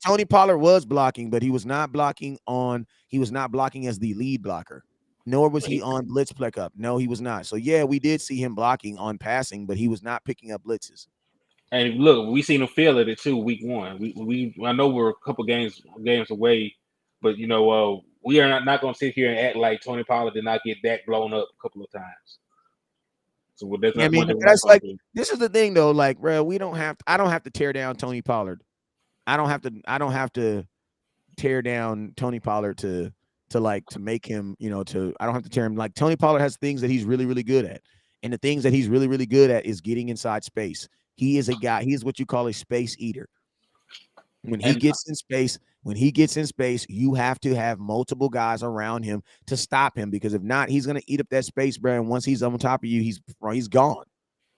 Tony Pollard was blocking, but he was not blocking as the lead blocker. Nor was he on blitz pickup. No, he was not. So yeah, we did see him blocking on passing, but he was not picking up blitzes. And look, we seen him fail at it too. Week 1, I know we're a couple games away, but we are not going to sit here and act like Tony Pollard did not get that blown up a couple of times. So that's that's like this is the thing though. Like, bro, I don't have to tear down Tony Pollard. I don't have to tear down Tony Pollard to make him, I don't have to tear him. Like Tony Pollard has things that he's really, really good at. And the things that he's really, really good at is getting inside space. He is a guy. He is what you call a space eater. When he And gets in space, you have to have multiple guys around him to stop him, because if not, he's gonna eat up that space, bro. And once he's on top of you, he's gone.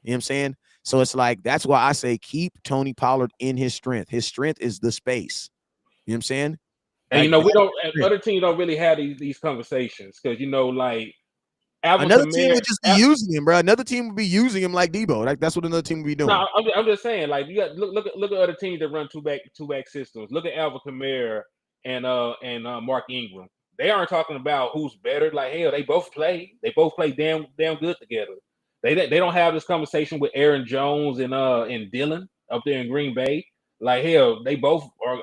You know what I'm saying? So it's like that's why I say keep Tony Pollard in his strength. His strength is the space. You know what I'm saying? and Like we that's don't. his And strength. other teams don't really have these conversations because like Alvin Another team Kamara. would just be using him, bro. Another team would be using him like Debo. Like that's what another team would be doing. No, I'm just saying, like you got look at other teams that run two back systems. Look at Alvin Kamara and Mark Ingram. They aren't talking about who's better. Like hell, they both play. They both play damn good together. They don't have this conversation with Aaron Jones and Dylan up there in Green Bay. Like hell, they both are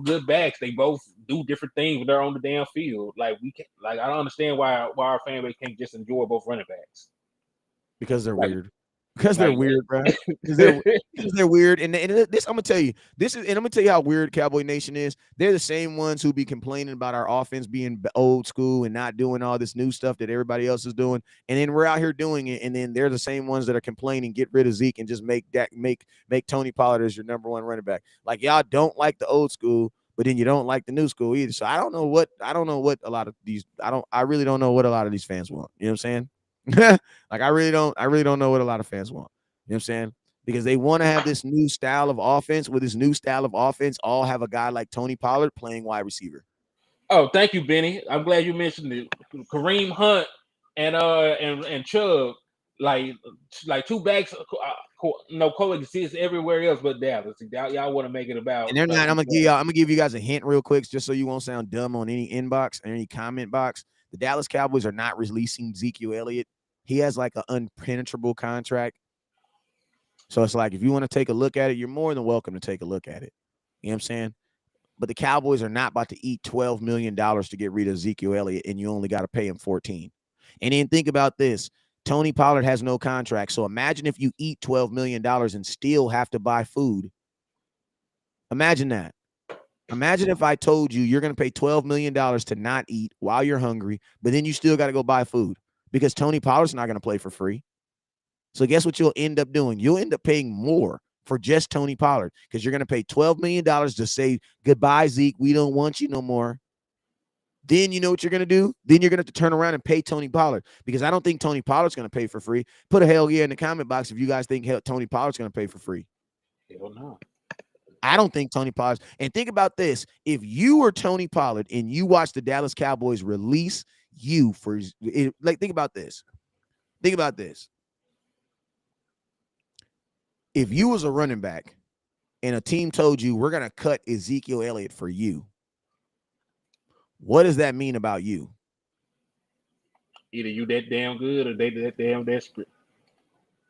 good backs. They both do different things when they're on the damn field. Like we can like I don't understand why our fan base can't just enjoy both running backs. Because they're Like weird. Because they're like weird, bro. Because they're weird. And this, I'm gonna tell you, and I'm gonna tell you how weird Cowboy Nation is. They're the same ones who be complaining about our offense being old school and not doing all this new stuff that everybody else is doing. And then we're out here doing it. And then they're the same ones that are complaining, get rid of Zeke and just make Tony Pollard as your number one running back. Like y'all don't like the old school, but then you don't like the new school either. So I don't know what a lot of these I really don't know what a lot of these fans want. You know what I'm saying? Like I really don't know what a lot of fans want. You know what I'm saying? Because they want to have this new style of offense. With this new style of offense, all have a guy like Tony Pollard playing wide receiver. Oh, thank you, Benny. I'm glad you mentioned it. Kareem Hunt and Chubb, like two backs, coexist everywhere else but Dallas. Y'all want to make it And they're about not. two players. I'm gonna give you guys a hint real quick, just so you won't sound dumb on any inbox or any comment box. The Dallas Cowboys are not releasing Ezekiel Elliott. He has like an unpenetrable contract. So it's like if you want to take a look at it, you're more than welcome to take a look at it. You know what I'm saying? But the Cowboys are not about to eat $12 million to get rid of Ezekiel Elliott, and you only got to pay him 14. And then think about this. Tony Pollard has no contract. So imagine if you eat $12 million and still have to buy food. Imagine that. Imagine if I told you you're going to pay $12 million to not eat while you're hungry, but then you still got to go buy food because Tony Pollard's not going to play for free. So guess what you'll end up doing? You'll end up paying more for just Tony Pollard because you're going to pay $12 million to say, goodbye, Zeke. We don't want you no more. Then you know what you're going to do? Then you're going to have to turn around and pay Tony Pollard because I don't think Tony Pollard's going to pay for free. Put a hell yeah in the comment box if you guys think Tony Pollard's going to pay for free. Hell no. I don't think Tony Pollard. And think about this. If you were Tony Pollard and you watch the Dallas Cowboys release you for like, think about this. Think about this. If you was a running back and a team told you we're going to cut Ezekiel Elliott for you, what does that mean about you? Either you that damn good or they that damn desperate.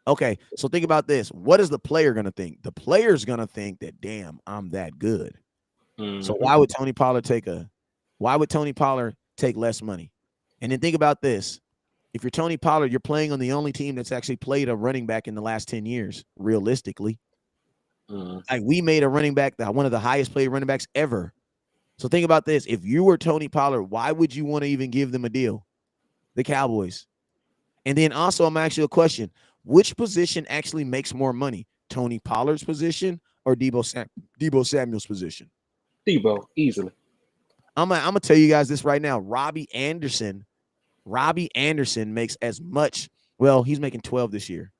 Okay, so think about this. What is the player going to think? The player's going to think that, damn, I'm that good. Mm-hmm. So why would Tony Pollard take less money? And then think about this. If you're Tony Pollard, you're playing on the only team that's actually played a running back in the last 10 years, realistically. Mm-hmm. Like we made a running back, one of the highest paid running backs ever. So think about this. If you were Tony Pollard, why would you want to even give them a deal? The Cowboys. And then also, I'm going to ask you a question. Which position actually makes more money? Tony Pollard's position or Debo Samuel's position? Debo, easily. I'm gonna tell you guys this right now. Robbie Anderson makes as much. Well, he's making 12 this year.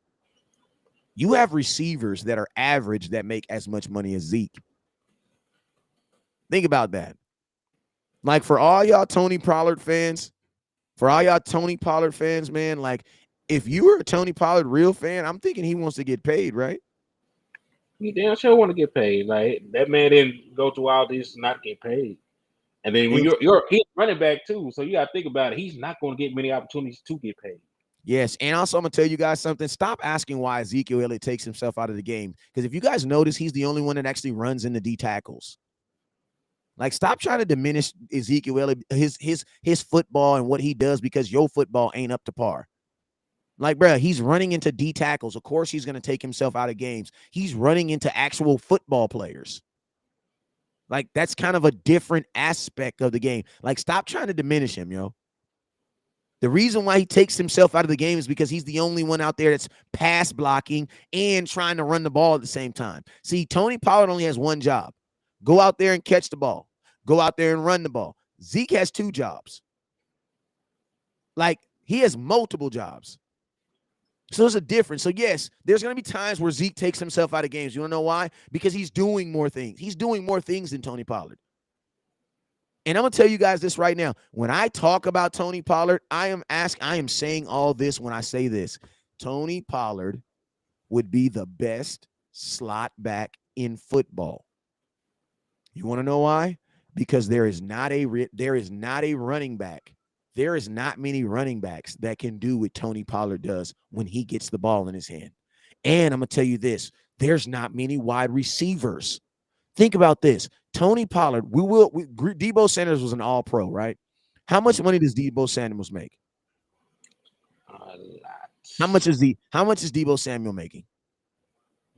You have receivers that are average that make as much money as Zeke. Think about that. Like for all y'all Tony Pollard fans, man, like if you were a Tony Pollard real fan, I'm thinking he wants to get paid, right? He damn sure want to get paid. Like that man didn't go through all this to not get paid. And then when he's running back too, so you got to think about it. He's not going to get many opportunities to get paid. Yes, and also I'm going to tell you guys something. Stop asking why Ezekiel Elliott takes himself out of the game. Because if you guys notice, he's the only one that actually runs into D tackles. Like, stop trying to diminish Ezekiel Elliott, his football and what he does because your football ain't up to par. Like, bro, he's running into D tackles. Of course, he's going to take himself out of games. He's running into actual football players. Like, that's kind of a different aspect of the game. Like, stop trying to diminish him, yo. The reason why he takes himself out of the game is because he's the only one out there that's pass blocking and trying to run the ball at the same time. See, Tony Pollard only has one job. Go out there and catch the ball. Go out there and run the ball. Zeke has 2 jobs. Like, he has multiple jobs. So there's a difference. So, yes, there's going to be times where Zeke takes himself out of games. You want to know why? Because he's doing more things. He's doing more things than Tony Pollard. And I'm going to tell you guys this right now. When I talk about Tony Pollard, I am saying all this when I say this. Tony Pollard would be the best slot back in football. You want to know why? Because there is not a running back. There is not many running backs that can do what Tony Pollard does when he gets the ball in his hand. And I'm going to tell you this. There's not many wide receivers. Think about this. Tony Pollard, Deebo Sanders was an all-pro, right? How much money does Deebo Samuel make? A lot. How much is Deebo Samuel making?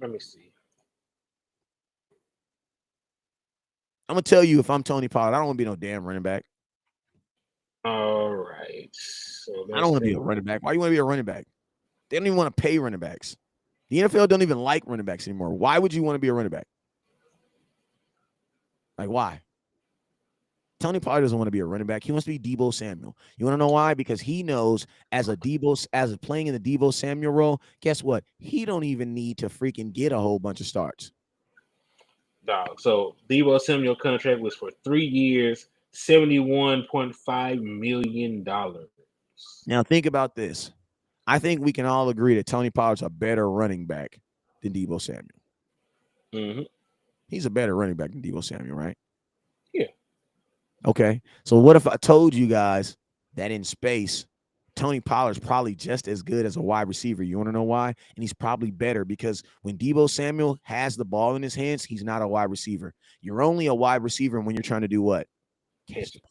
Let me see. I'm going to tell you, if I'm Tony Pollard, I don't want to be no damn running back. All right. So I don't want to be a running back. Why do you want to be a running back? They don't even want to pay running backs. The NFL don't even like running backs anymore. Why would you want to be a running back? Like, why? Tony Pollard doesn't want to be a running back. He wants to be Deebo Samuel. You want to know why? Because he knows as playing in the Deebo Samuel role, guess what? He don't even need to freaking get a whole bunch of starts. Dog. So Deebo Samuel contract was for 3 years, $71.5 million. Now think about this. I think we can all agree that Tony Pollard's a better running back than Deebo Samuel. Mm-hmm. He's a better running back than Deebo Samuel, right? Yeah. Okay. So what if I told you guys that in space, Tony Pollard's probably just as good as a wide receiver? You want to know why? And he's probably better because when Deebo Samuel has the ball in his hands, he's not a wide receiver. You're only a wide receiver when you're trying to do what? Catch the ball.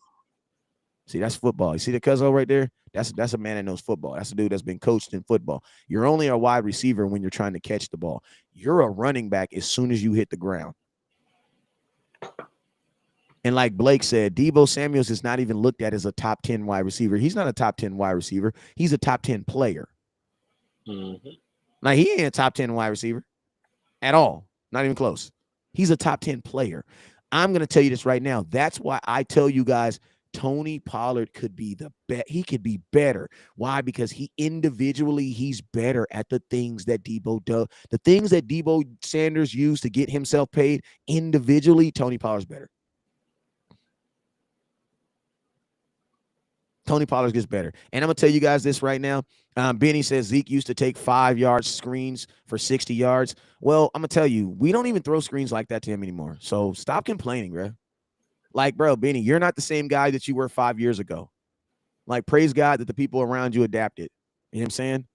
See, that's football. You see the cuzzo right there? That's a man that knows football. That's a dude that's been coached in football. You're only a wide receiver when you're trying to catch the ball. You're a running back as soon as you hit the ground. And like Blake said, Deebo Samuels is not even looked at as a top 10 wide receiver. He's not a top 10 wide receiver. He's a top 10 player. Mm-hmm. Like, he ain't a top 10 wide receiver at all. Not even close. He's a top 10 player. I'm going to tell you this right now. That's why I tell you guys, Tony Pollard could be he could be better. Why? Because he's better at the things that Deebo does. The things that Deebo Sanders used to get himself paid individually, Tony Pollard's better. Tony Pollard gets better. And I'm going to tell you guys this right now. Benny says Zeke used to take 5-yard screens for 60 yards. Well, I'm going to tell you, we don't even throw screens like that to him anymore. So stop complaining, bro. Like, bro, Benny, you're not the same guy that you were 5 years ago. Like, praise God that the people around you adapted. You know what I'm saying?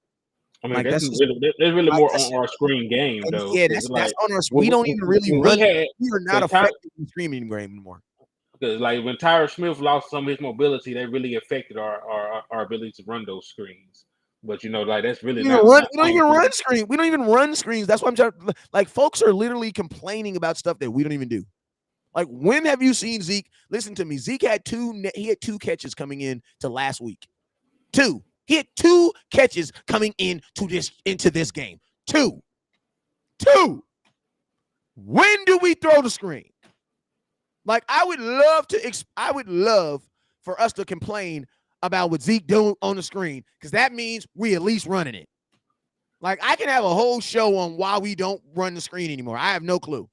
I mean, like, that's really more on our screen game, though. Yeah, that's on our screen. We don't even really run. We are not effective in screaming game anymore. Because, like, when Tyler Smith lost some of his mobility, that really affected our ability to run those screens. But, you know, like, that's really we don't even run screens. We don't even run screens. That's why I'm trying. Like, folks are literally complaining about stuff that we don't even do. Like, when have you seen Zeke? Listen to me. Zeke had he had 2 catches coming in to last week. 2. He had 2 catches coming into this game. 2. When do we throw the screen? Like, I would love for us to complain about what Zeke doing on the screen, because that means we at least running it. Like, I can have a whole show on why we don't run the screen anymore. I have no clue.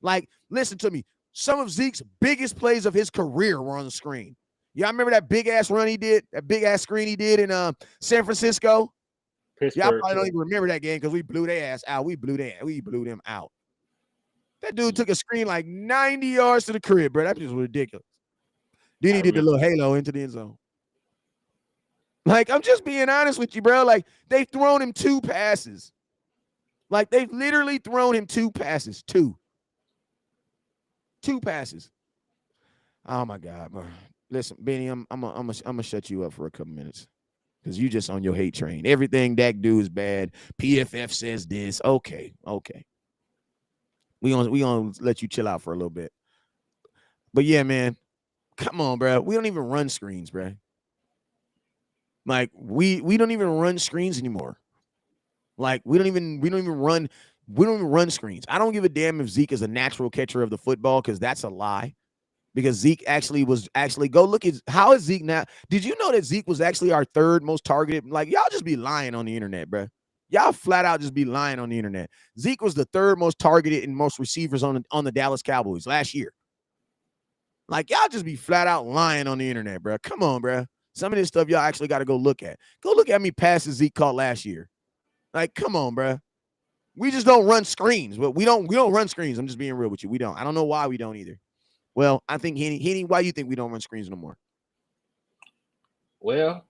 Like, listen to me. Some of Zeke's biggest plays of his career were on the screen. Y'all remember that big-ass run he did, that big-ass screen he did in San Francisco? Pittsburgh. Y'all probably don't even remember that game because we blew their ass out. We blew them out. That dude took a screen like 90 yards to the crib, bro. That just was ridiculous. Then he did the little halo into the end zone. Like, I'm just being honest with you, bro. Like, they've thrown him 2 passes. Like, they've literally thrown him 2 passes. 2 passes. Oh my God, bro. Listen, Benny, I'm gonna shut you up for a couple minutes because you just on your hate train. Everything Dak do is bad. PFF says this. Okay. We gonna let you chill out for a little bit. But yeah, man, come on, bro. We don't even run screens, bro. Like, we don't even run screens anymore. Like, we don't even run. We don't even run screens. I don't give a damn if Zeke is a natural catcher of the football because that's a lie. Because Zeke actually go look at how is Zeke now. Did you know that Zeke was actually our third most targeted? Like, y'all just be lying on the internet, bro. Y'all flat out just be lying on the internet. Zeke was the third most targeted and most receivers on the Dallas Cowboys last year. Like, y'all just be flat out lying on the internet, bro. Come on, bro. Some of this stuff y'all actually got to go look at. Go look at how many passes Zeke caught last year. Like, come on, bro. We just don't run screens. But we don't run screens. I'm just being real with you. We don't. I don't know why we don't either. Well, I think Henny, why do you think we don't run screens no more? Well,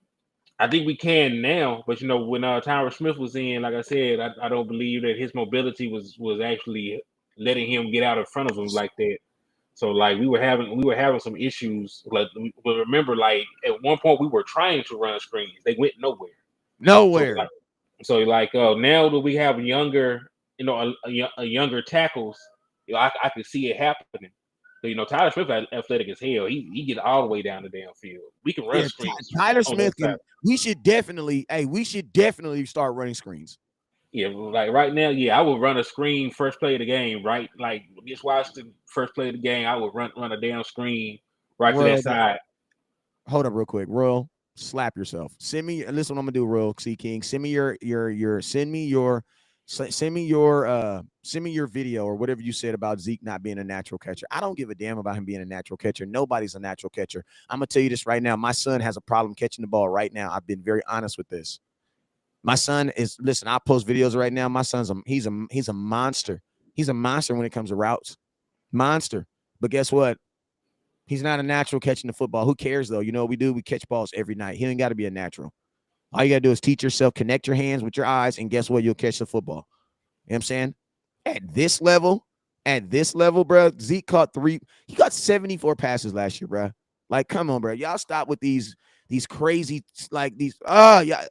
I think we can now, but when Tyron Smith was in, like I said, I don't believe that his mobility was actually letting him get out in front of him like that. So like we were having some issues. Like, but remember, like at one point we were trying to run screens, they went nowhere. So Nowhere. like now that we have younger, a younger tackles, I can see it happening. So, Tyler Smith athletic as hell. He get all the way down the damn field. We can run Yeah, screens Tyler on those Smith can. types. We should definitely start running screens. Yeah, like right now, yeah, I would run a screen first play of the game, right? Like just watch the first play of the game. I would run a damn screen right to that Royal, side. hold up real quick. Royal, slap yourself. Send me. Listen, what I'm gonna do, Royal C King. Send me your send me your video or whatever you said about Zeke not being a natural catcher. I don't give a damn about him being a natural catcher. Nobody's a natural catcher. I'm gonna tell you this right now. My son has a problem catching the ball right now. I've been very honest with this. My son is listen. I post videos right now. My son's he's a monster. He's a monster when it comes to routes. Monster. But guess what? He's not a natural catching the football. Who cares though? You know what we do? We catch balls every night. He ain't got to be a natural. All you got to do is teach yourself, connect your hands with your eyes, and guess what? You'll catch the football. You know what I'm saying? At this level, bro, Zeke caught he got 74 passes last year, bro. Like, come on, bro. Y'all stop with these crazy, like these, yeah.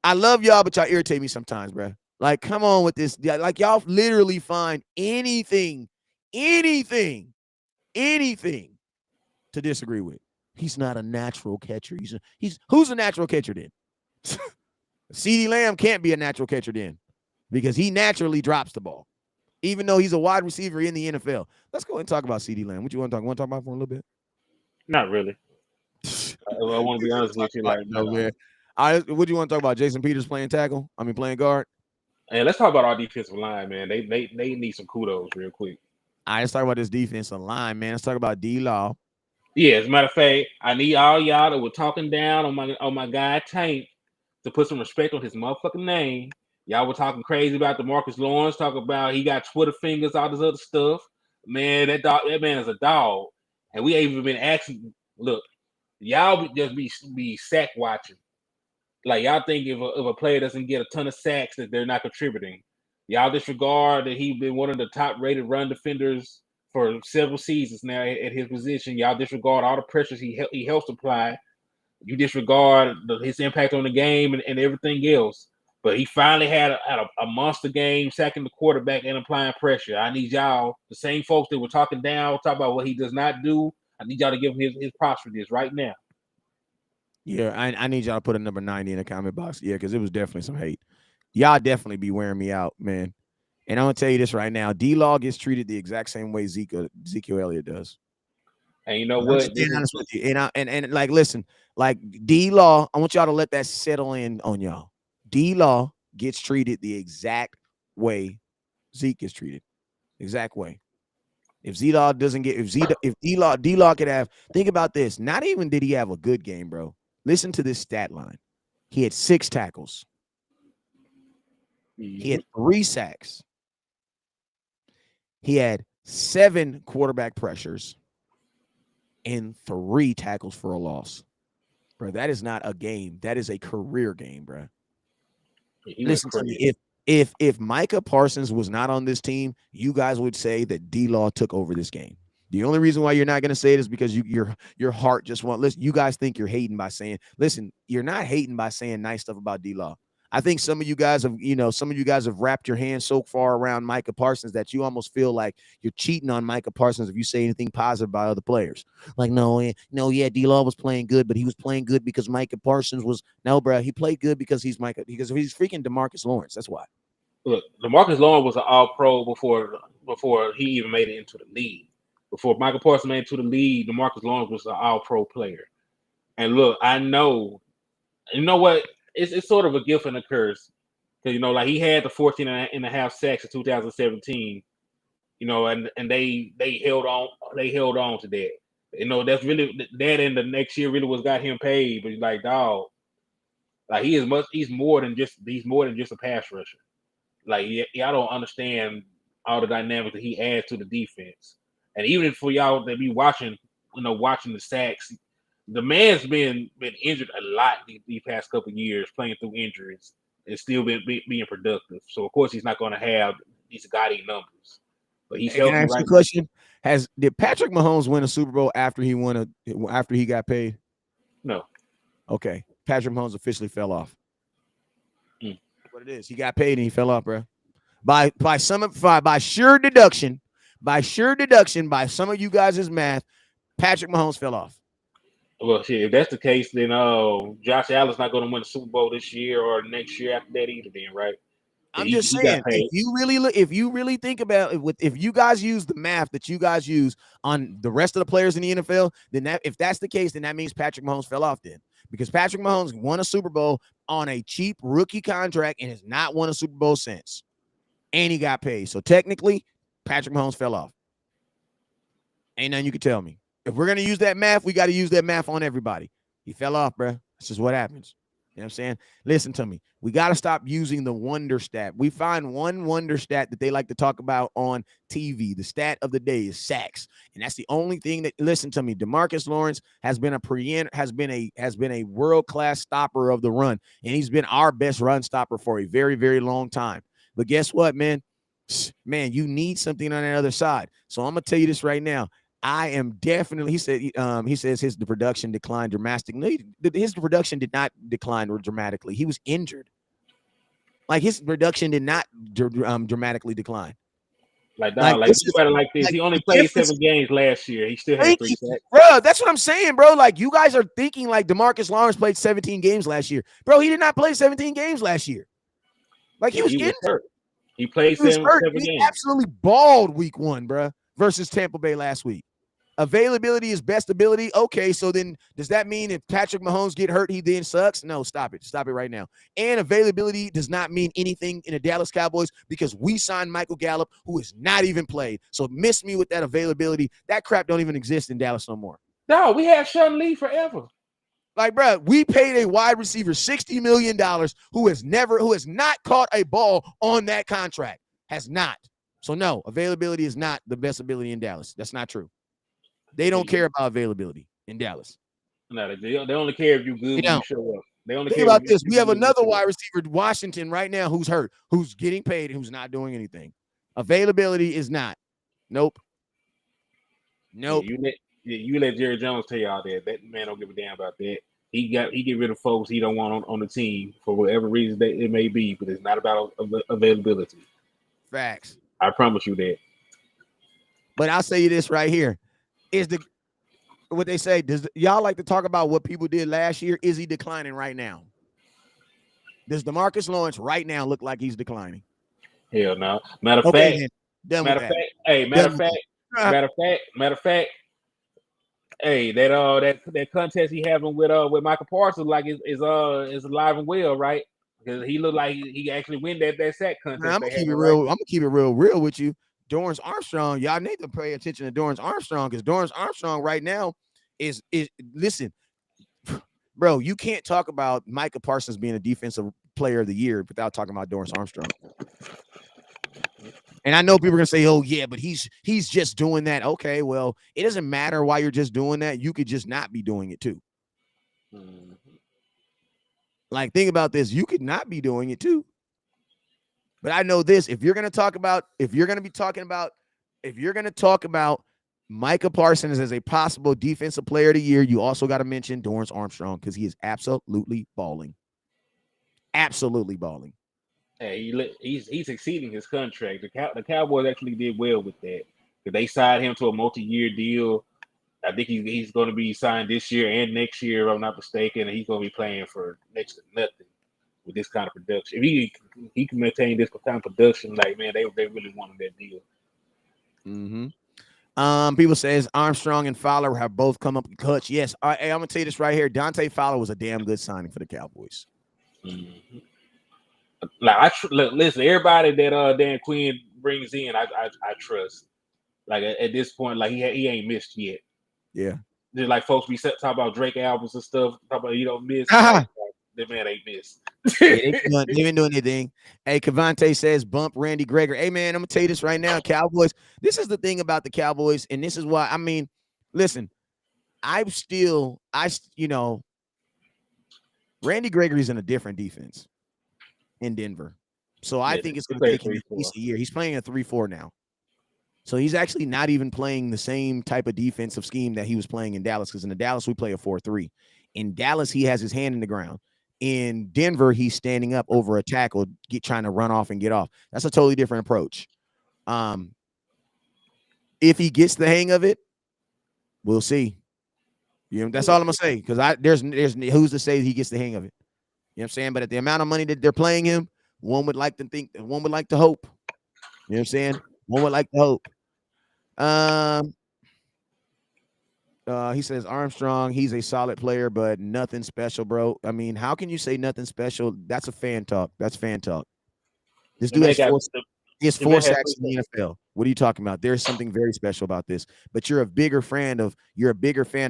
I love y'all, but y'all irritate me sometimes, bro. Like, come on with this. Yeah, like, y'all literally find anything, anything to disagree with. He's not a natural catcher. He's who's a natural catcher then? CeeDee Lamb can't be a natural catcher then because he naturally drops the ball, even though he's a wide receiver in the NFL. Let's go and talk about CeeDee Lamb. What you want to talk? Want to talk about for a little bit? Not really. I want to be honest with you. Like, No, man. What do you want to talk about? Jason Peters playing tackle? I mean, playing guard. and let's talk about our defensive line, man. They need some kudos real quick. All right, let's talk about this defensive line, man. Let's talk about D-Law. Yeah, as a matter of fact, I need all y'all that were talking down on my guy Tank to put some respect on his motherfucking name. Y'all were talking crazy about DeMarcus Lawrence, talking about he got Twitter fingers, all this other stuff. Man, that man is a dog. And we ain't even been asking. Look, y'all just be sack watching. Like y'all think if a player doesn't get a ton of sacks that they're not contributing. Y'all disregard that he's been one of the top rated run defenders for several seasons now at his position. Y'all disregard all the pressures he helps apply. You disregard his impact on the game and everything else. But he finally had a monster game, sacking the quarterback and applying pressure. I need y'all, the same folks that were talking down, talk about what he does not do. I need y'all to give him his props for this right now. Yeah, I need y'all to put a number 90 in the comment box. Yeah, because it was definitely some hate. Y'all definitely be wearing me out, man. And I'm gonna tell you this right now: D-Law gets treated the exact same way Ezekiel Elliott does. And you know And I'm what? just being honest with you. And like, listen, like D-Law, I want y'all to let that settle in on y'all. D-Law gets treated the exact way Zeke gets treated, exact way. If Z-Law doesn't get, if D-Law could have, think about this. Not even did he have a good game, bro. Listen to this stat line. He had 6 tackles. He had 3 sacks. He had 7 quarterback pressures and 3 tackles for a loss. Bro, that is not a game. That is a career game, bro. Listen to me. If Micah Parsons was not on this team, you guys would say that D-Law took over this game. The only reason why you're not going to say it is because your heart just won't listen. You guys think you're hating by saying, listen, you're not hating by saying nice stuff about D-Law. I think some of you guys have wrapped your hands so far around Micah Parsons that you almost feel like you're cheating on Micah Parsons if you say anything positive about other players. Like, yeah, D-Law was playing good, but he was playing good because Micah Parsons was, no, bro, he played good because he's Micah, because he's freaking DeMarcus Lawrence. That's why. Look, DeMarcus Lawrence was an All-Pro before he even made it into the league. Before Michael Parsons made it to the league, DeMarcus Lawrence was an All-Pro player. And look, I know, you know what? It's sort of a gift and a curse because like he had the 14 and a half sacks in 2017. And they held on to that. That's really that. In the next year, really was got him paid. But like, dog, like he's more than just a pass rusher. Like, y'all don't understand all the dynamics that he adds to the defense. And even for y'all that be watching, watching the sacks, the man's been injured a lot these past couple of years, playing through injuries, and still being productive. So of course he's not going to have these gaudy numbers, but he's Hey, can I healthy ask you right a now. question? Did Patrick Mahomes win a Super Bowl after he got paid? No. Okay, Patrick Mahomes officially fell off. Mm. What it is? He got paid and he fell off, bro. By sheer deduction, by some of you guys' math, Patrick Mahomes fell off. Well, shit, if that's the case, then Josh Allen's not going to win the Super Bowl this year or next year after that either. Then, right? I'm He just got saying, paid. if you really think about it, if you guys use the math that you guys use on the rest of the players in the NFL, then if that's the case, then that means Patrick Mahomes fell off then, because Patrick Mahomes won a Super Bowl on a cheap rookie contract and has not won a Super Bowl since, and he got paid. So technically, Patrick Mahomes fell off. Ain't nothing you can tell me. If we're gonna use that math, we got to use that math on everybody. He fell off, bro. That's just what happens. You know what I'm saying? Listen to me. We got to stop using the wonder stat. We find one wonder stat that they like to talk about on TV. The stat of the day is sacks, and that's the only thing that. Listen to me. DeMarcus Lawrence has been a world-class stopper of the run, and he's been our best run stopper for a very, very long time. But guess what, man? Man, you need something on the other side. So I'm gonna tell you this right now. I am definitely. He says the production declined dramatically. His production did not decline dramatically. He was injured. Like his production did not dramatically decline. Like, Like dog, like this think is about it like this. like He only the played difference. 7 games last year. He still had Thank 3 you, sacks. bro. That's what I'm saying, bro. Like you guys are thinking like DeMarcus Lawrence played 17 games last year, bro. He did not play 17 games last year. Like he Yeah, was he was injured. hurt. He played He was seven hurt, seven and he games. absolutely balled week 1, bro, versus Tampa Bay last week. Availability is best ability. Okay, so then does that mean if Patrick Mahomes get hurt, he then sucks? No, stop it. Stop it right now. And availability does not mean anything in the Dallas Cowboys because we signed Michael Gallup, who has not even played. So miss me with that availability. That crap don't even exist in Dallas no more. No, we had Sean Lee forever. Like, bro, we paid a wide receiver $60 million who has not caught a ball on that contract. Has not. So no, availability is not the best ability in Dallas. That's not true. They don't care about availability in Dallas. No, they only care if you good They when you don't. show up. They only Think care if about you this. We have good when you another show wide up. receiver, Washington, right now, who's hurt, who's getting paid, and who's not doing anything. Availability is not. Nope. Yeah, Nope. you let Jerry Jones tell y'all that. That man don't give a damn about that. He get rid of folks he don't want on the team for whatever reason that it may be, but it's not about availability. Facts. I promise you that. But I'll say you this right here. Is what they say, y'all like to talk about what people did last year? Is he declining right now? Does DeMarcus Lawrence right now look like he's declining? Hell no. Matter of Okay, fact, then. Done with matter of that. fact, hey, Done with that. matter of fact, hey, that contest he having with Michael Parsons like is alive and well, right? Because he looked like he actually win that sack Man, contest I'm they gonna keep having, it right? real. I'm gonna keep it real with you. Dorrance Armstrong, y'all need to pay attention to Dorrance Armstrong because Dorrance Armstrong right now is listen, bro. You can't talk about Micah Parsons being a defensive player of the year without talking about Dorrance Armstrong. And I know people are gonna say, "Oh yeah, but he's just doing that." Okay, well, it doesn't matter why you're just doing that. You could just not be doing it too. Mm-hmm. Like, think about this. You could not be doing it too. But I know this: if you're going to talk about Micah Parsons as a possible defensive player of the year, you also got to mention Dorrance Armstrong because he is absolutely balling. Absolutely balling. Hey, he's exceeding his contract. The Cowboys actually did well with that. They signed him to a multi-year deal. I think he's going to be signed this year and next year, if I'm not mistaken, and he's going to be playing for next to nothing. with this kind of production. If he can maintain this kind of production, like man, they really wanted that deal. Mm-hmm. People says Armstrong and Fowler have both come up clutch. Yes, hey, I'm gonna tell you this right here. Dante Fowler was a damn good signing for the Cowboys. Mm-hmm. Like listen, everybody that Dan Quinn brings in, I trust. Like at this point, like he ain't missed yet. Yeah. Just like folks be talking about Drake albums and stuff, talk about you don't miss. Like, that man ain't missed. Yeah, they didn't do anything. Hey, Cavante says bump Randy Gregory. Hey man, I'm gonna tell you this right now, Cowboys. This is the thing about the Cowboys, and this is why I mean, listen, Randy Gregory's in a different defense in Denver. So I think it's gonna take him at least a year. He's playing a 3-4 now. So he's actually not even playing the same type of defensive scheme that he was playing in Dallas, because in the Dallas, we play a 4-3. In Dallas, he has his hand in the ground. In Denver, he's standing up over a tackle, trying to run off and get off. That's a totally different approach. If he gets the hang of it, we'll see. That's all I'm gonna say, because there's who's to say he gets the hang of it. You know what I'm saying? But at the amount of money that they're playing him, one would like to hope. You know what I'm saying? One would like to hope. He says Armstrong, he's a solid player, but nothing special, bro. I mean, how can you say nothing special? That's a fan talk. That's fan talk. This dude has four sacks in the NFL. What are you talking about? There's something very special about this. But you're a bigger fan of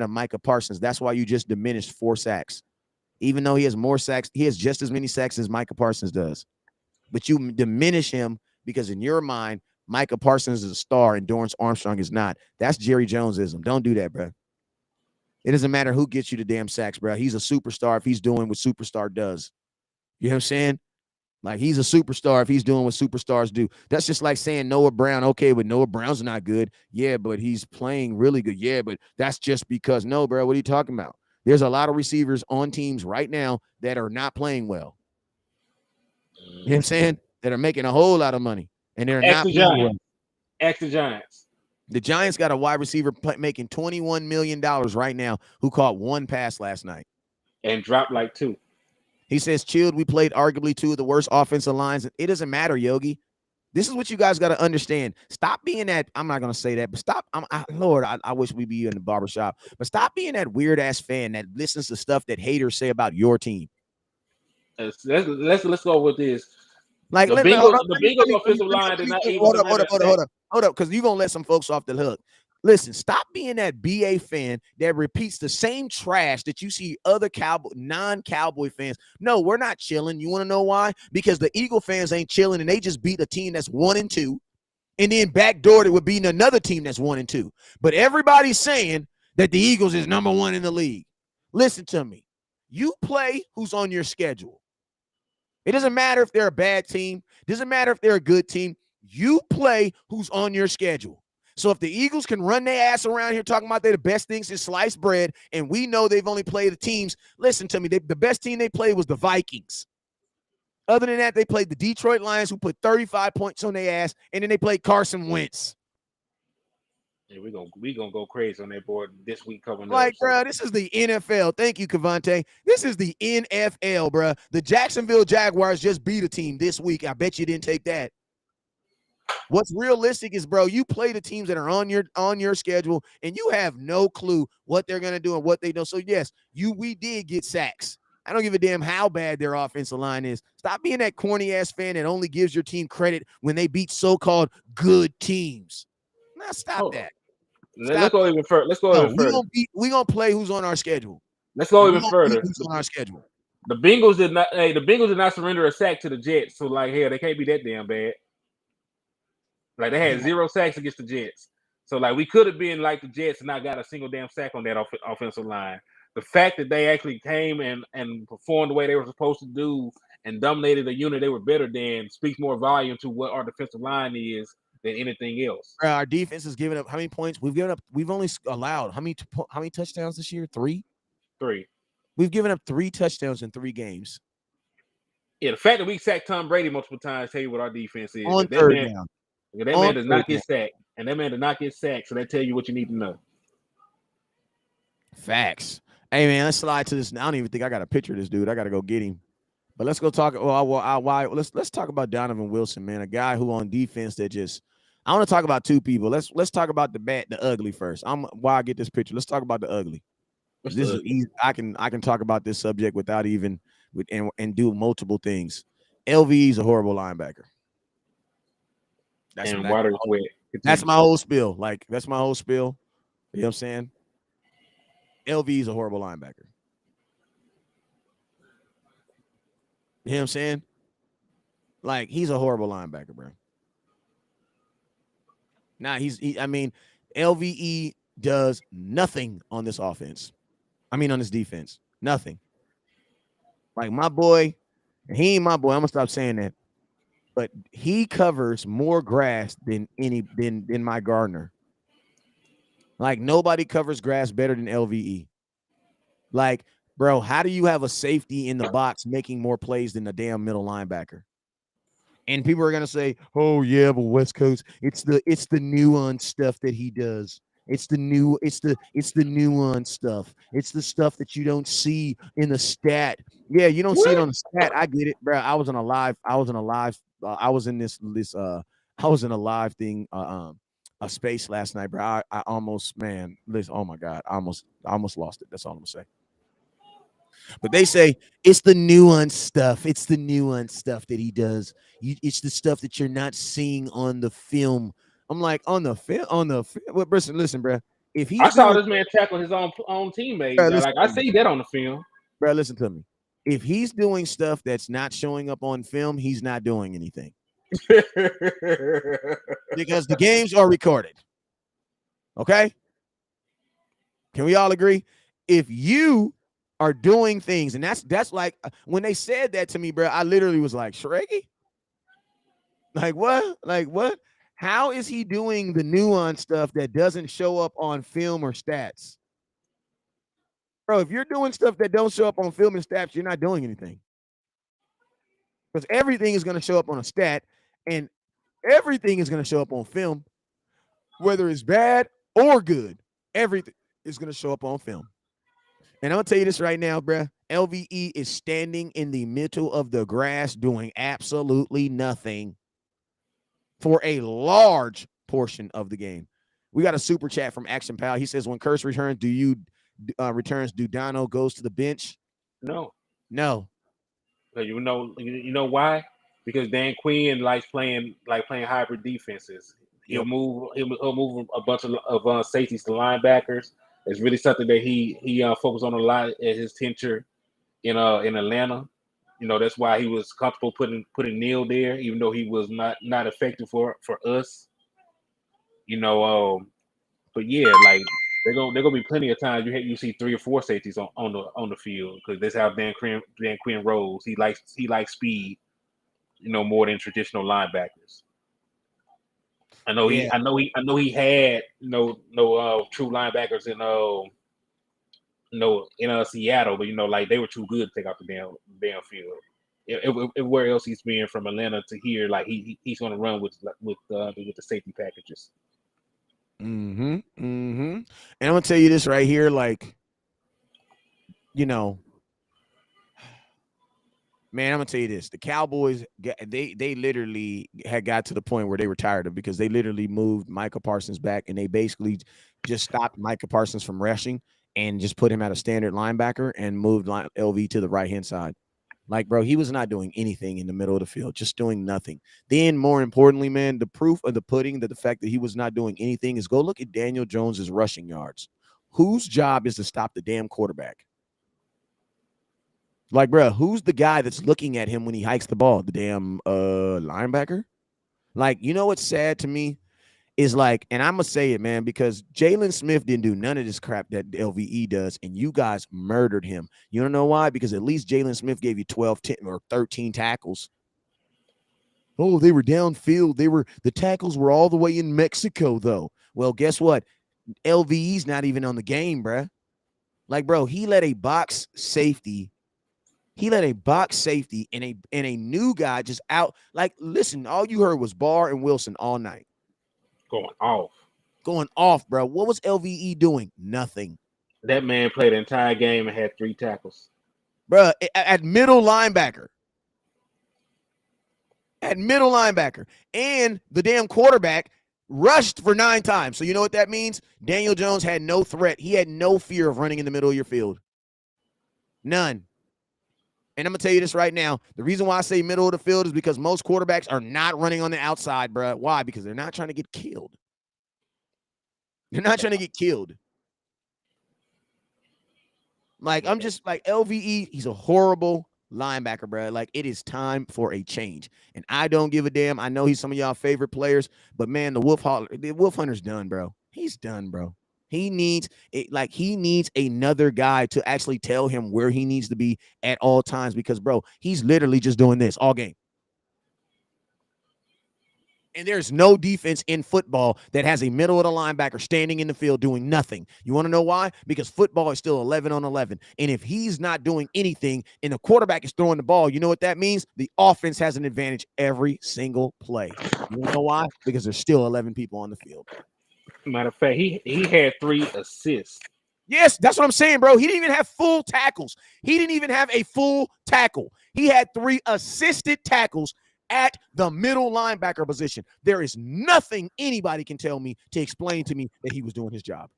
Micah Parsons. That's why you just diminished 4 sacks. Even though he has more sacks, he has just as many sacks as Micah Parsons does. But you diminish him because in your mind, Micah Parsons is a star and Dorrance Armstrong is not. That's Jerry Jonesism. Don't do that, bro. It doesn't matter who gets you the damn sacks, bro. He's a superstar if he's doing what superstar does. You know what I'm saying? Like, he's a superstar if he's doing what superstars do. That's just like saying Noah Brown. Okay, but Noah Brown's not good. Yeah, but he's playing really good. Yeah, but that's just because. No, bro, what are you talking about? There's a lot of receivers on teams right now that are not playing well. You know what I'm saying? That are making a whole lot of money, and they're not playing well. Ask the Giants. The Giants got a wide receiver making $21 million right now who caught 1 pass last night. And dropped like 2. He says, chilled, we played arguably 2 of the worst offensive lines. It doesn't matter, Yogi. This is what you guys got to understand. Stop being that, I'm not going to say that, but stop. Lord, I wish we'd be in the barbershop. But stop being that weird-ass fan that listens to stuff that haters say about your team. Let's go with this. Like, the Bengals offensive line is not able to hold up, because you're going to let some folks off the hook. Listen, stop being that BA fan that repeats the same trash that you see other non-Cowboy fans. No, we're not chilling. You want to know why? Because the Eagle fans ain't chilling, and they just beat a team that's 1-2, and then backdoored it with beating another team that's 1-2. But everybody's saying that the Eagles is number 1 in the league. Listen to me. You play who's on your schedule. It doesn't matter if they're a bad team. It doesn't matter if they're a good team. You play who's on your schedule. So if the Eagles can run their ass around here talking about they're the best things in sliced bread, and we know they've only played the teams, listen to me, the best team they played was the Vikings. Other than that, they played the Detroit Lions, who put 35 points on their ass, and then they played Carson Wentz. Yeah, we're gonna go crazy on that board this week coming up. Like, bro, this is the NFL. Thank you, Cavante. This is the NFL, bro. The Jacksonville Jaguars just beat a team this week. I bet you didn't take that. What's realistic is, bro, you play the teams that are on your schedule, and you have no clue what they're gonna do and what they do. So yes, we did get sacks. I don't give a damn how bad their offensive line is. Stop being that corny ass fan that only gives your team credit when they beat so-called good teams. Now stop that. Let's go even further. We're gonna play who's on our schedule. Let's go even further. Who's on our schedule? The Bengals did not surrender a sack to the Jets. So like, hell, they can't be that damn bad. Like, they had 0 sacks against the Jets. So like, we could have been like the Jets and not got a single damn sack on that offensive line. The fact that they actually came and performed the way they were supposed to do and dominated the unit they were better than speaks more volume to what our defensive line is than anything else. Our defense has given up how many points? We've only allowed how many touchdowns this year? 3? 3. We've given up 3 touchdowns in 3 games. Yeah, the fact that we sacked Tom Brady multiple times tell you what our defense is. On third down. That man does not get sacked. And that man does not get sacked. So that tell you what you need to know. Facts. Hey, man, let's slide to this. I don't even think I got a picture of this dude. I got to go get him. But let's go talk. Why? Let's talk about Donovan Wilson, man, a guy who on defense that just. I want to talk about two people. Let's talk about the bad, the ugly first. Why I get this picture. Let's talk about the ugly. What's This the is ugly? easy. I can talk about this subject without even and do multiple things. LVE is a horrible linebacker. That's And that, water is wet. that's Continue. my whole spiel. Like that's my whole spiel. You know what I'm saying? LVE is a horrible linebacker. You know what I'm saying? Like he's a horrible linebacker, bro. Now I mean, LVE does nothing on this offense. I mean, on this defense, nothing. Like my boy, he ain't my boy. I'm gonna stop saying that. But he covers more grass than my Gardner. Like nobody covers grass better than LVE. Like, bro, how do you have a safety in the box making more plays than the damn middle linebacker? And people are gonna say, "Oh yeah, but West Coast, it's the nuance stuff that he does. It's the nuance stuff. It's the stuff that you don't see in the stat. Yeah, you don't see it What? on the stat. I get it, bro. I was in this I was in a live thing a space last night, bro. I almost, man, listen, oh my god, I almost lost it. That's all I'm gonna say. But they say it's the nuance stuff. It's the nuance stuff that he does. It's the stuff that you're not seeing on the film. I'm like, on the film, Well, listen, bro. If I he's saw doing, this man tackle his own teammate. bro, Like listen I to me, see that on the film. bro. Listen to me. If he's doing stuff that's not showing up on film, he's not doing anything because the games are recorded. Okay, can we all agree? If you are doing things, and that's like when they said that to me, bro, I literally was like, Shrek. Like what? Like what? How is he doing the nuance stuff that doesn't show up on film or stats? Bro, if you're doing stuff that don't show up on film and stats, you're not doing anything. Because everything is going to show up on a stat and everything is going to show up on film, whether it's bad or good. Everything is going to show up on film. And I'm going to tell you this right now, bro. LVE is standing in the middle of the grass doing absolutely nothing for a large portion of the game. We got a super chat from Action Pal. He says, "When Curse returns, do Dono goes to the bench?" No, No. you know why? Because Dan Quinn likes playing hybrid defenses. Yep. He'll move a bunch of safeties to linebackers. It's really something that he focused on a lot at his tenure in Atlanta. You know that's why he was comfortable putting Neil there, even though he was not effective for us. You know, but yeah, like they're gonna be plenty of times you see three or four safeties on the field because that's how Dan Quinn rolls. He likes speed, more than traditional linebackers. Yeah. I know he had no true linebackers in Seattle, but like they were too good to take out the damn field. Where else he's been from Atlanta to here, like he's gonna run with the safety packages. Mm-hmm. Mm-hmm. And I'm gonna tell you this right here, like, you know, man, I'm gonna tell you this: the Cowboys, they literally had got to the point where they were tired of because they literally moved Micah Parsons back and they basically just stopped Micah Parsons from rushing and just put him at a standard linebacker and moved LV to the right hand side. Like, bro, he was not doing anything in the middle of the field, just doing nothing. Then, more importantly, man, the proof of the pudding that the fact that he was not doing anything is go look at Daniel Jones's rushing yards. Whose job is to stop the damn quarterback? Like, bro, who's the guy that's looking at him when he hikes the ball? The damn linebacker? Like, you know what's sad to me is like, and I'm gonna say it, man, because Jalen Smith didn't do none of this crap that LVE does, and you guys murdered him. You don't know why? Because at least Jalen Smith gave you 12, 10, or 13 tackles. Oh, they were downfield. The tackles were all the way in Mexico, though. Well, guess what? LVE's not even on the game, bruh. Like, bro, he let a box safety. He let a box safety and a new guy just out. Like, listen, all you heard was Barr and Wilson all night. Going off. Going off, bro. What was LVE doing? Nothing. That man played the entire game and had 3 tackles. Bro, at middle linebacker. at middle linebacker. And the damn quarterback rushed for 9 times. So you know what that means? Daniel Jones had no threat. He had no fear of running in the middle of your field. None. And I'm going to tell you this right now. The reason why I say middle of the field is because most quarterbacks are not running on the outside, bro. Why? Because they're not trying to get killed. They're not trying to get killed. Like, I'm just like LVE, he's a horrible linebacker, bro. Like, it is time for a change. And I don't give a damn. I know he's some of y'all favorite players, but man, the Wolf Hunter's done, bro. He's done, bro. He needs it, like he needs another guy to actually tell him where he needs to be at all times because, bro, he's literally just doing this all game. And there's no defense in football that has a middle of the linebacker standing in the field doing nothing. You want to know why? Because football is still 11 on 11. And if he's not doing anything and the quarterback is throwing the ball, you know what that means? The offense has an advantage every single play. You want to know why? Because there's still 11 people on the field. Matter of fact, he had 3 assists. Yes, that's what I'm saying, bro. He didn't even have full tackles. He didn't even have a full tackle. He had 3 assisted tackles at the middle linebacker position. There is nothing anybody can tell me to explain to me that he was doing his job.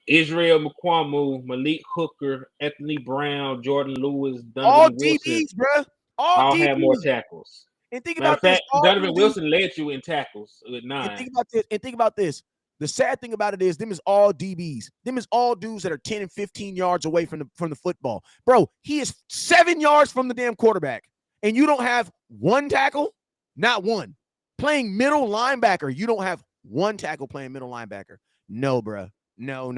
Israel McQuamu, Malik Hooker, Anthony Brown, Jordan Lewis, All Donovan Wilson, DBs, bro. All DBs. had more tackles. And think Matter about of fact, this. Donovan Wilson led you in tackles with 9. And think about this. The sad thing about it is them is all DBs. Them is all dudes that are 10 and 15 yards away from the football. Bro, he is 7 yards from the damn quarterback. And you don't have one tackle? Not one. Playing middle linebacker, you don't have one tackle playing middle linebacker. No, bro. No.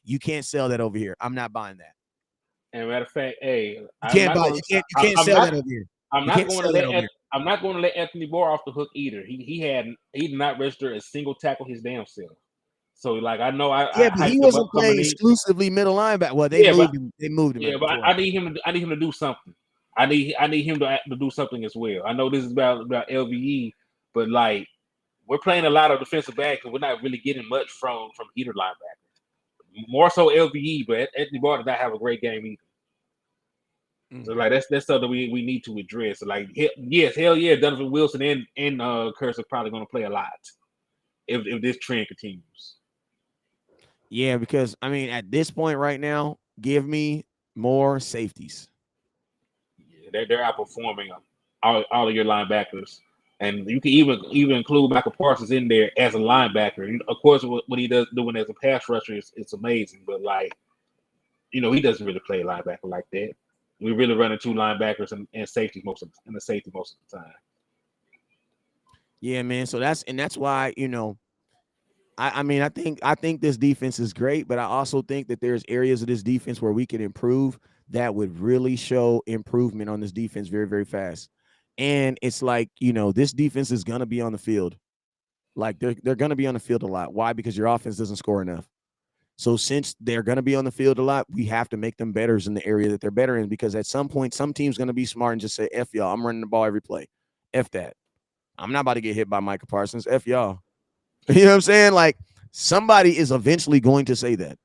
You can't sell that over here. I'm not buying that. And matter of fact, hey, you can't sell that over here. I'm not going to let Anthony Barr off the hook either. He did not register a single tackle his damn self. So like I know but he wasn't playing exclusively middle linebacker. Well, they moved him. Yeah, but I need him to do something. I need him to do something as well. I know this is about LVE, but like we're playing a lot of defensive back and we're not really getting much from either linebacker. More so LVE, but Anthony Barr did not have a great game either. Mm-hmm. So like that's something we need to address. So, like hell yeah, Donovan Wilson and Curse are probably going to play a lot if this trend continues. Yeah, because I mean at this point right now, give me more safeties. Yeah, they're outperforming all of your linebackers. And you can even include Michael Parsons in there as a linebacker. Of course, what he does doing as a pass rusher it's amazing. But like, he doesn't really play linebacker like that. We really running 2 linebackers and safeties most of the time. Yeah, man. So that's why I think this defense is great, but I also think that there's areas of this defense where we can improve that would really show improvement on this defense very, very fast. And it's like, this defense is going to be on the field. Like they're going to be on the field a lot. Why? Because your offense doesn't score enough. So since they're going to be on the field a lot, we have to make them better in the area that they're better in, because at some point, some team's going to be smart and just say, F y'all, I'm running the ball every play. F that. I'm not about to get hit by Michael Parsons. F y'all. You know what I'm saying? Like somebody is eventually going to say that.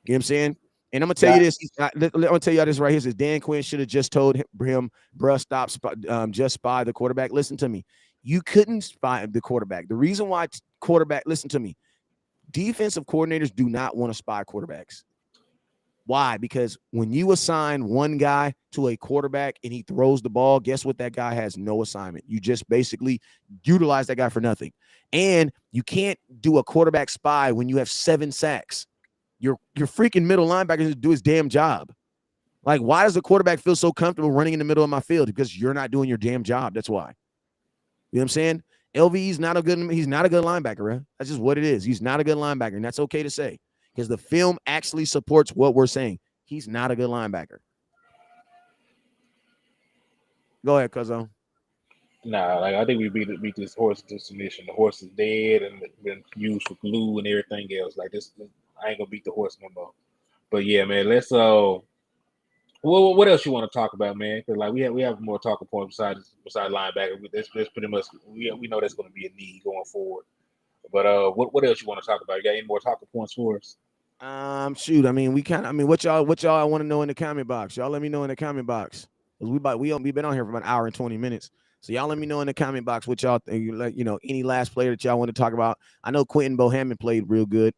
You know what I'm saying? And I'm going to tell you this. I'm going to tell y'all this right here. Says Dan Quinn should have just told him, bruh, stop, just spy the quarterback. Listen to me. You couldn't spy the quarterback. The reason why listen to me. Defensive coordinators do not want to spy quarterbacks. Why? Because when you assign one guy to a quarterback and he throws the ball, guess what? That guy has no assignment. You just basically utilize that guy for nothing. And you can't do a quarterback spy when you have 7 sacks. Your freaking middle linebacker to do his damn job. Like, why does the quarterback feel so comfortable running in the middle of my field? Because you're not doing your damn job. That's why. You know what I'm saying? LVE's not a good linebacker, right? That's just what it is. He's not a good linebacker, and that's okay to say because the film actually supports what we're saying. He's not a good linebacker. Go ahead, Cuzzo. Nah, like I think we beat this horse to submission. The horse is dead and been used for glue and everything else. Like this, I ain't gonna beat the horse no more. But yeah, man, let's what else you want to talk about, man? Because like we have more talking points besides linebacker. That's pretty much we know that's going to be a need going forward. But what else you want to talk about? You got any more talking points for us? Shoot. I mean, what y'all want to know in the comment box? Y'all let me know in the comment box. because we been on here for about an hour and 20 minutes. So y'all let me know in the comment box what y'all think. Any last player that y'all want to talk about. I know Quentin Bohannon played real good.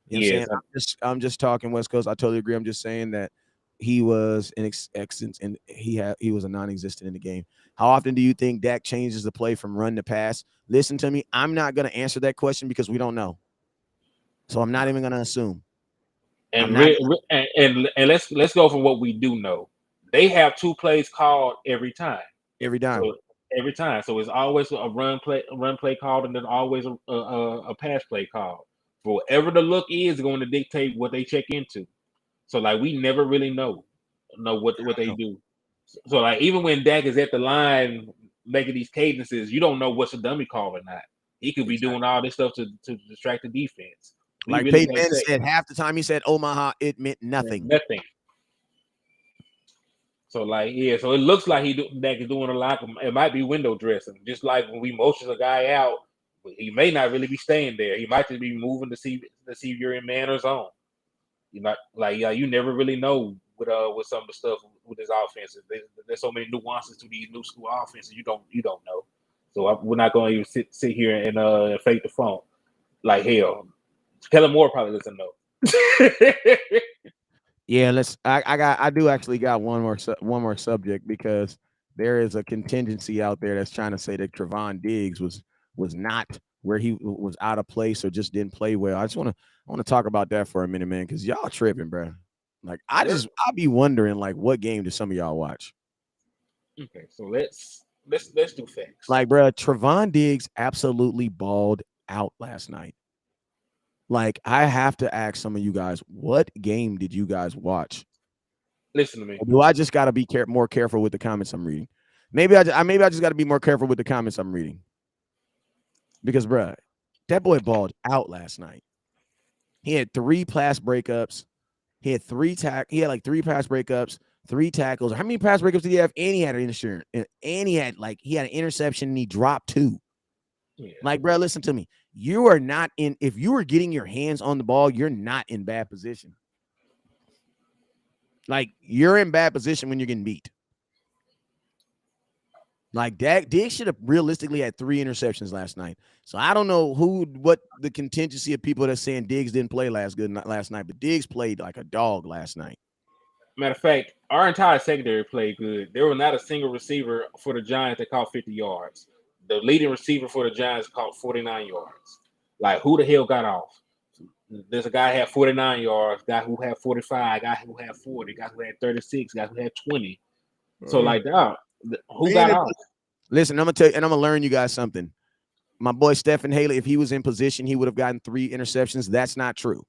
You know what I'm saying? Yes, I'm just talking West Coast. I totally agree. I'm just saying that he was an excellent and he was a non-existent in the game. How often do you think Dak changes the play from run to pass? Listen to me. I'm not going to answer that question because we don't know. So I'm not even going to assume. I'm and not let's go for what we do know. They have two plays called every time. every time. So every time, so it's always a run play called, and then always a pass play called. For whatever the look is going to dictate what they check into. So like we never really know what they do. So like even when Dak is at the line making these cadences, you don't know what's a dummy call or not. He could be Exactly. doing all this stuff to distract the defense. We Like really Peyton can't Manning say said, half the time he said Omaha, it meant nothing. nothing. So like yeah, so it looks like Dak is doing a lot. It might be window dressing, just like when we motion a guy out, he may not really be staying there. He might just be moving to see if you're in man or zone. You might you never really know with some of the stuff with this offense. There's so many nuances to these new school offenses. You don't know. So we're not going to even sit here and fake the phone like hell. Kellen Moore probably doesn't know. Yeah, I do actually got one more subject because there is a contingency out there that's trying to say that Trevon Diggs was not where he was out of place or just didn't play well. I want to talk about that for a minute, man, because y'all tripping, bro. Like I'll be wondering like what game do some of y'all watch? Okay, so let's do facts. Like, bro, Trevon Diggs absolutely balled out last night. Like, I have to ask some of you guys, what game did you guys watch? Listen to me. Or do I just got to be more careful with the comments I'm reading? Maybe I just got to be more careful with the comments I'm reading because, bruh, that boy balled out last night. He had 3 pass breakups. He had He had like 3 pass breakups, 3 tackles. How many pass breakups did he have? And he had an interception. And he had an interception and he dropped 2. Yeah. Like, bro, listen to me. You are not in. If you are getting your hands on the ball, you're not in bad position. Like, you're in bad position when you're getting beat. Like Diggs should have realistically had 3 interceptions last night. So I don't know what the contingency of people that's saying Diggs didn't play last night, but Diggs played like a dog last night. Matter of fact, our entire secondary played good. There was not a single receiver for the Giants that caught 50 yards. The leading receiver for the Giants caught 49 yards. Like, who the hell got off? There's a guy who had 49 yards, guy who had 45, guy who had 40, guy who had 36, guy who had 20. So, like, dog, who got off? Listen, I'm gonna tell you, and I'm gonna learn you guys something. My boy Stephen Haley, if he was in position, he would have gotten 3 interceptions. That's not true.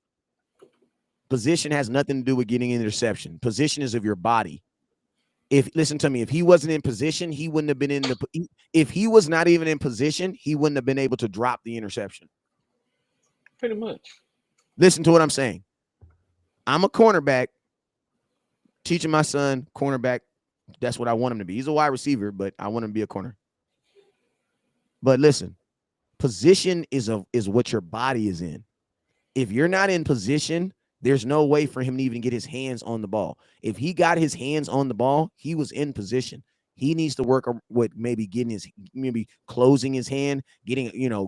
Position has nothing to do with getting an interception. Position is of your body. Listen to me, if he wasn't in position, he wouldn't have been in the. If he was not even in position, he wouldn't have been able to drop the interception. Pretty much. Listen to what I'm saying. I'm a cornerback, teaching my son cornerback. That's what I want him to be. He's a wide receiver, but I want him to be a corner. But listen, position is what your body is in. If you're not in position, there's no way for him to even get his hands on the ball. If he got his hands on the ball, he was in position. He needs to work with maybe closing his hand,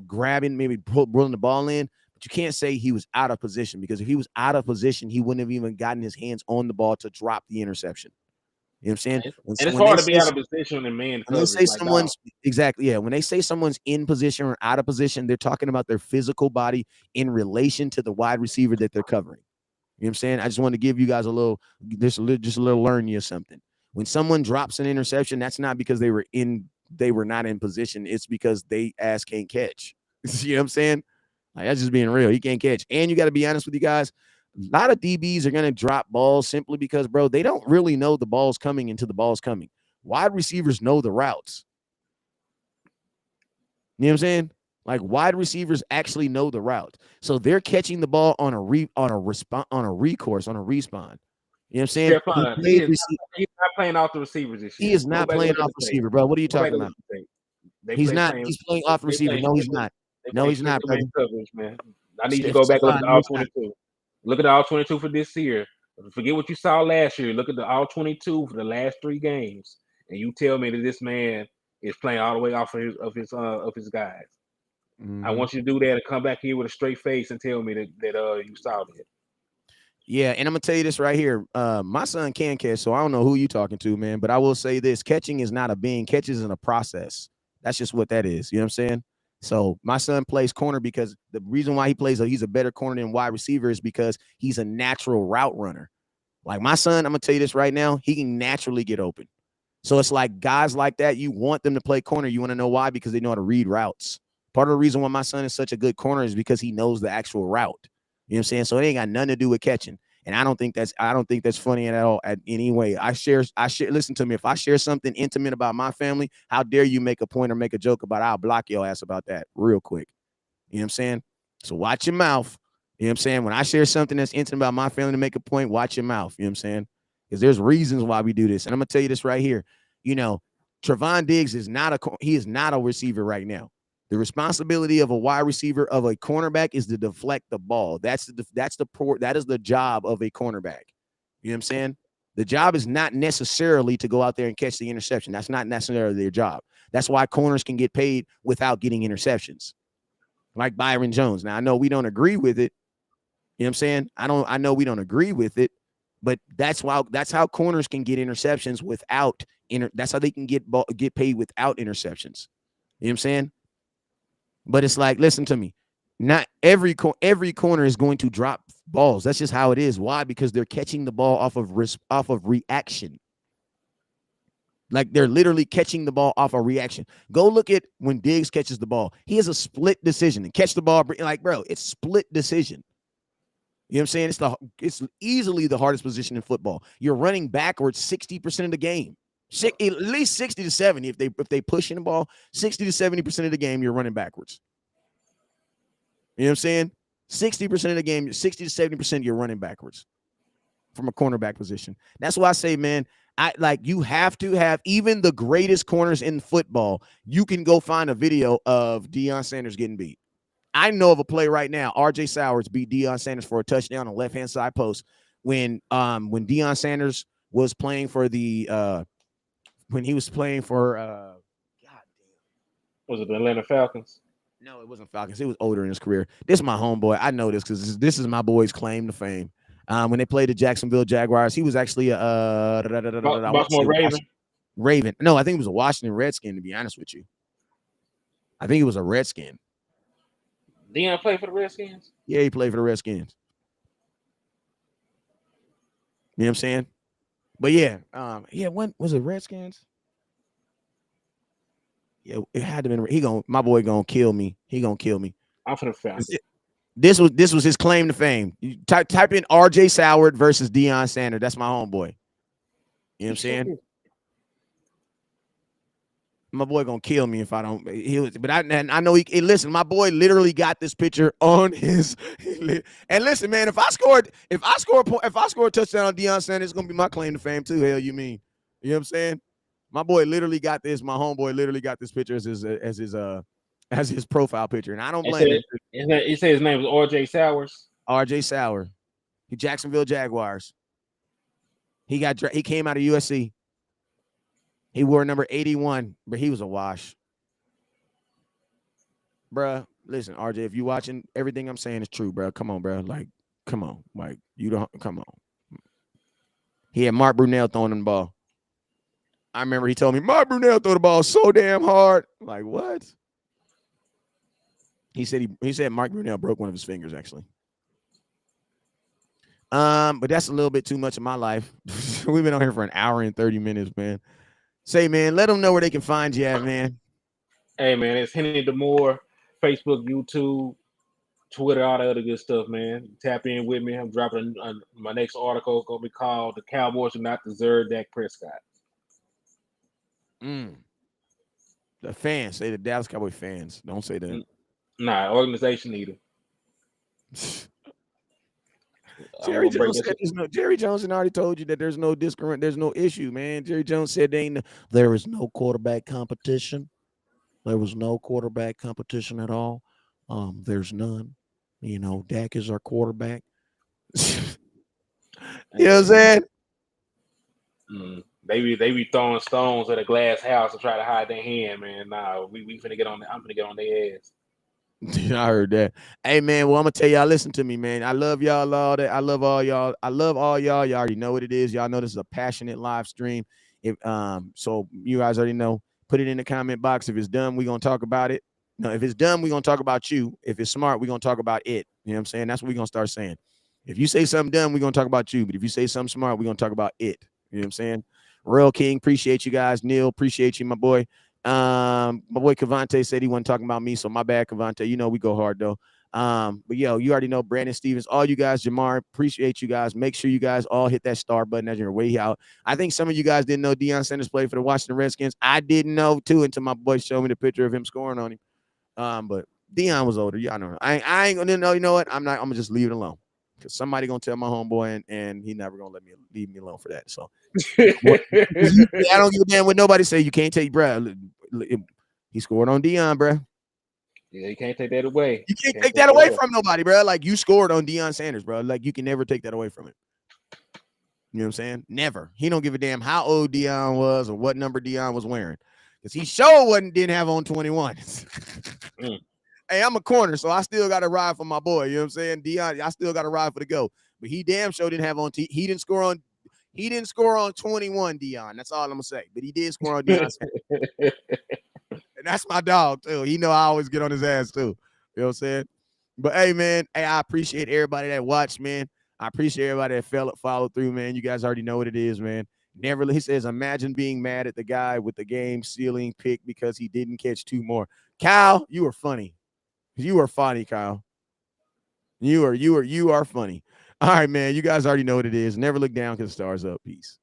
grabbing, maybe pulling the ball in. But you can't say he was out of position, because if he was out of position, he wouldn't have even gotten his hands on the ball to drop the interception. You know what I'm saying? And it's hard to be out of position in man When they coverage. say someone's exactly, yeah. When they say someone's in position or out of position, they're talking about their physical body in relation to the wide receiver that they're covering. You know what I'm saying? I just want to give you guys just a little learn you something. When someone drops an interception, that's not because they were not in position. It's because they ass can't catch. You know what I'm saying? Like, that's just being real. He can't catch. And you got to be honest with you guys. A lot of DBs are going to drop balls simply because, bro, they don't really know the ball's coming until the ball's coming. Wide receivers know the routes. You know what I'm saying? Like, wide receivers actually know the route. So they're catching the ball on a respawn. You know what I'm saying? He's not playing off the receivers this year. He is not playing off receiver, bro. What are you talking about? He's not. He's playing off receiver. No, he's not. No, he's not, brother. Coverage, man. I need you to go back and look at all 22. Look at all 22 for this year. Forget what you saw last year. Look at the all 22 for the last 3 games, and you tell me that this man is playing all the way off of his guys. I Mm-hmm. want you to do that and come back here with a straight face and tell me that you saw that. Yeah, and I'm gonna tell you this right here. My son can catch, so I don't know who you talking to, man. But I will say this: catching is not a being. Catches is a process. That's just what that is. You know what I'm saying? So my son plays corner because the reason why he's a better corner than wide receiver is because he's a natural route runner. Like my son, I'm gonna tell you this right now: he can naturally get open. So it's like guys like that, you want them to play corner. You want to know why? Because they know how to read routes. Part of the reason why my son is such a good corner is because he knows the actual route. You know what I'm saying? So it ain't got nothing to do with catching. And I don't think that's funny at all at any way. I share listen to me. If I share something intimate about my family, how dare you make a point or make a joke about it? I'll block your ass about that real quick. You know what I'm saying? So watch your mouth. You know what I'm saying? When I share something that's intimate about my family to make a point, watch your mouth. You know what I'm saying? Because there's reasons why we do this. And I'm gonna tell you this right here. You know, Trevon Diggs is not a receiver right now. The responsibility of a wide receiver of a cornerback is to deflect the ball. That is the job of a cornerback. You know what I'm saying? The job is not necessarily to go out there and catch the interception. That's not necessarily their job. That's why corners can get paid without getting interceptions, like Byron Jones. Now I know we don't agree with it. You know what I'm saying? I know we don't agree with it, but that's how corners can get interceptions without that's how they can get paid without interceptions. You know what I'm saying? But it's like, listen to me. Not every corner is going to drop balls. That's just how it is. Why? Because they're catching the ball off of reaction. Like they're literally catching the ball off a reaction. Go look at when Diggs catches the ball. He has a split decision and catch the ball. Like, bro, it's split decision. You know what I'm saying? It's easily the hardest position in football. You're running backwards 60% of the game. At least 60 to 70. If they pushing the ball, 60 to 70% of the game, you're running backwards. You know what I'm saying? 60% of the game, 60 to 70%, you're running backwards from a cornerback position. That's why I say, man, you have to have even the greatest corners in football. You can go find a video of Deion Sanders getting beat. I know of a play right now. R.J. Sowers beat Deion Sanders for a touchdown on left-hand side post when Deion Sanders was playing for when he was playing for God damn. Was it the Atlanta Falcons? No, it wasn't Falcons. It was older in his career. This is my homeboy. I know this because this is my boy's claim to fame. When they played the Jacksonville Jaguars, he was actually a I want to say Baltimore Raven. Raven. No, I think it was a Washington Redskin, to be honest with you. I think it was a Redskin. Deion played for the Redskins? Yeah, he played for the Redskins. You know what I'm saying? But yeah, when was it Redskins? Yeah, it had to been. My boy gonna kill me. He gonna kill me. I'm for the Falcons. This was his claim to fame. You type in R.J. Soward versus Deion Sanders. That's my homeboy. You know what I'm saying? My boy gonna kill me if I don't. But I know he. Listen, my boy literally got this picture on his. And listen, man, if I score a touchdown on Deion Sanders, it's gonna be my claim to fame too. Hell, you mean? You know what I'm saying? My boy literally got this. My homeboy literally got this picture as his profile picture, and I don't blame him. He said his name was R.J. Sowers. R.J. Sauer, he Jacksonville Jaguars. He came out of USC. He wore number 81, but he was a wash. Bruh, listen, RJ, if you watching, everything I'm saying is true, bruh. Come on, bruh. Like, come on. Like, you don't, come on. He had Mark Brunell throwing the ball. I remember he told me, Mark Brunell threw the ball so damn hard. Like, what? He said Mark Brunell broke one of his fingers, actually. But that's a little bit too much of my life. We've been on here for an hour and 30 minutes, man. Say, man, let them know where they can find you at, man. Hey, man, it's Henny DeMoore, Facebook, YouTube, Twitter, all that other good stuff, man. Tap in with me. I'm dropping my next article. It's going to be called The Cowboys Do Not Deserve Dak Prescott. The fans. Say the Dallas Cowboy fans. Don't say that. Nah, organization either. Jerry Jones already told you that there's no there's no issue, man. Jerry Jones said there is no quarterback competition. There was no quarterback competition at all. There's none. You know, Dak is our quarterback. You know what I'm Hey, saying? they be throwing stones at a glass house to try to hide their hand, man. Nah, we finna get on. I'm finna get on their ass. I heard that. Hey man, well I'm gonna tell y'all. Listen to me, man. I love y'all all that. I love all y'all. I love all y'all. Y'all already know what it is. Y'all know this is a passionate live stream. If so you guys already know. Put it in the comment box. If it's done, we gonna talk about it. No, if it's done, we gonna talk about you. If it's smart, we gonna talk about it. You know what I'm saying? That's what we gonna start saying. If you say something dumb, we gonna talk about you. But if you say something smart, we gonna talk about it. You know what I'm saying? Real King, appreciate you guys. Neil, appreciate you, my boy. My boy Cavante said he wasn't talking about me, so my bad, Cavante. You know we go hard though. But yo, you already know Brandon Stevens, all you guys, Jamar, appreciate you guys. Make sure you guys all hit that star button as you're way out. I think some of you guys didn't know Deion Sanders played for the Washington Redskins. I didn't know too until my boy showed me the picture of him scoring on him. But Deion was older. Yeah, I know. I ain't gonna know. You know what? I'm gonna just leave it alone because somebody gonna tell my homeboy and he never gonna leave me alone for that. So I don't give a damn what nobody say. You can't take Brad. He scored on Deion, bro. Yeah, you can't take that away. You can't Can't take take that that away away. from nobody, bro. Like you scored on Deion Sanders, bro. Like you can never take that away from him. You know what I'm saying? Never. He don't give a damn how old Deion was or what number Deion was wearing, because he sure didn't have on 21. Mm. Hey, I'm a corner, so I still got to ride for my boy. You know what I'm saying? Deion, I still got to ride for the go. But he damn sure didn't have on. He didn't score on. He didn't score on 21, Deion. That's all I'm gonna say. But he did score on Deion Sanders. And that's my dog too. He know I always get on his ass too. You know what I'm saying? But hey, man, hey, I appreciate everybody that watched, man. I appreciate everybody that followed through, man. You guys already know what it is, man. Never, he says, imagine being mad at the guy with the game sealing pick because he didn't catch two more. Kyle, you are funny. You are funny, Kyle. You are funny. All right, man. You guys already know what it is. Never look down because the stars up. Peace.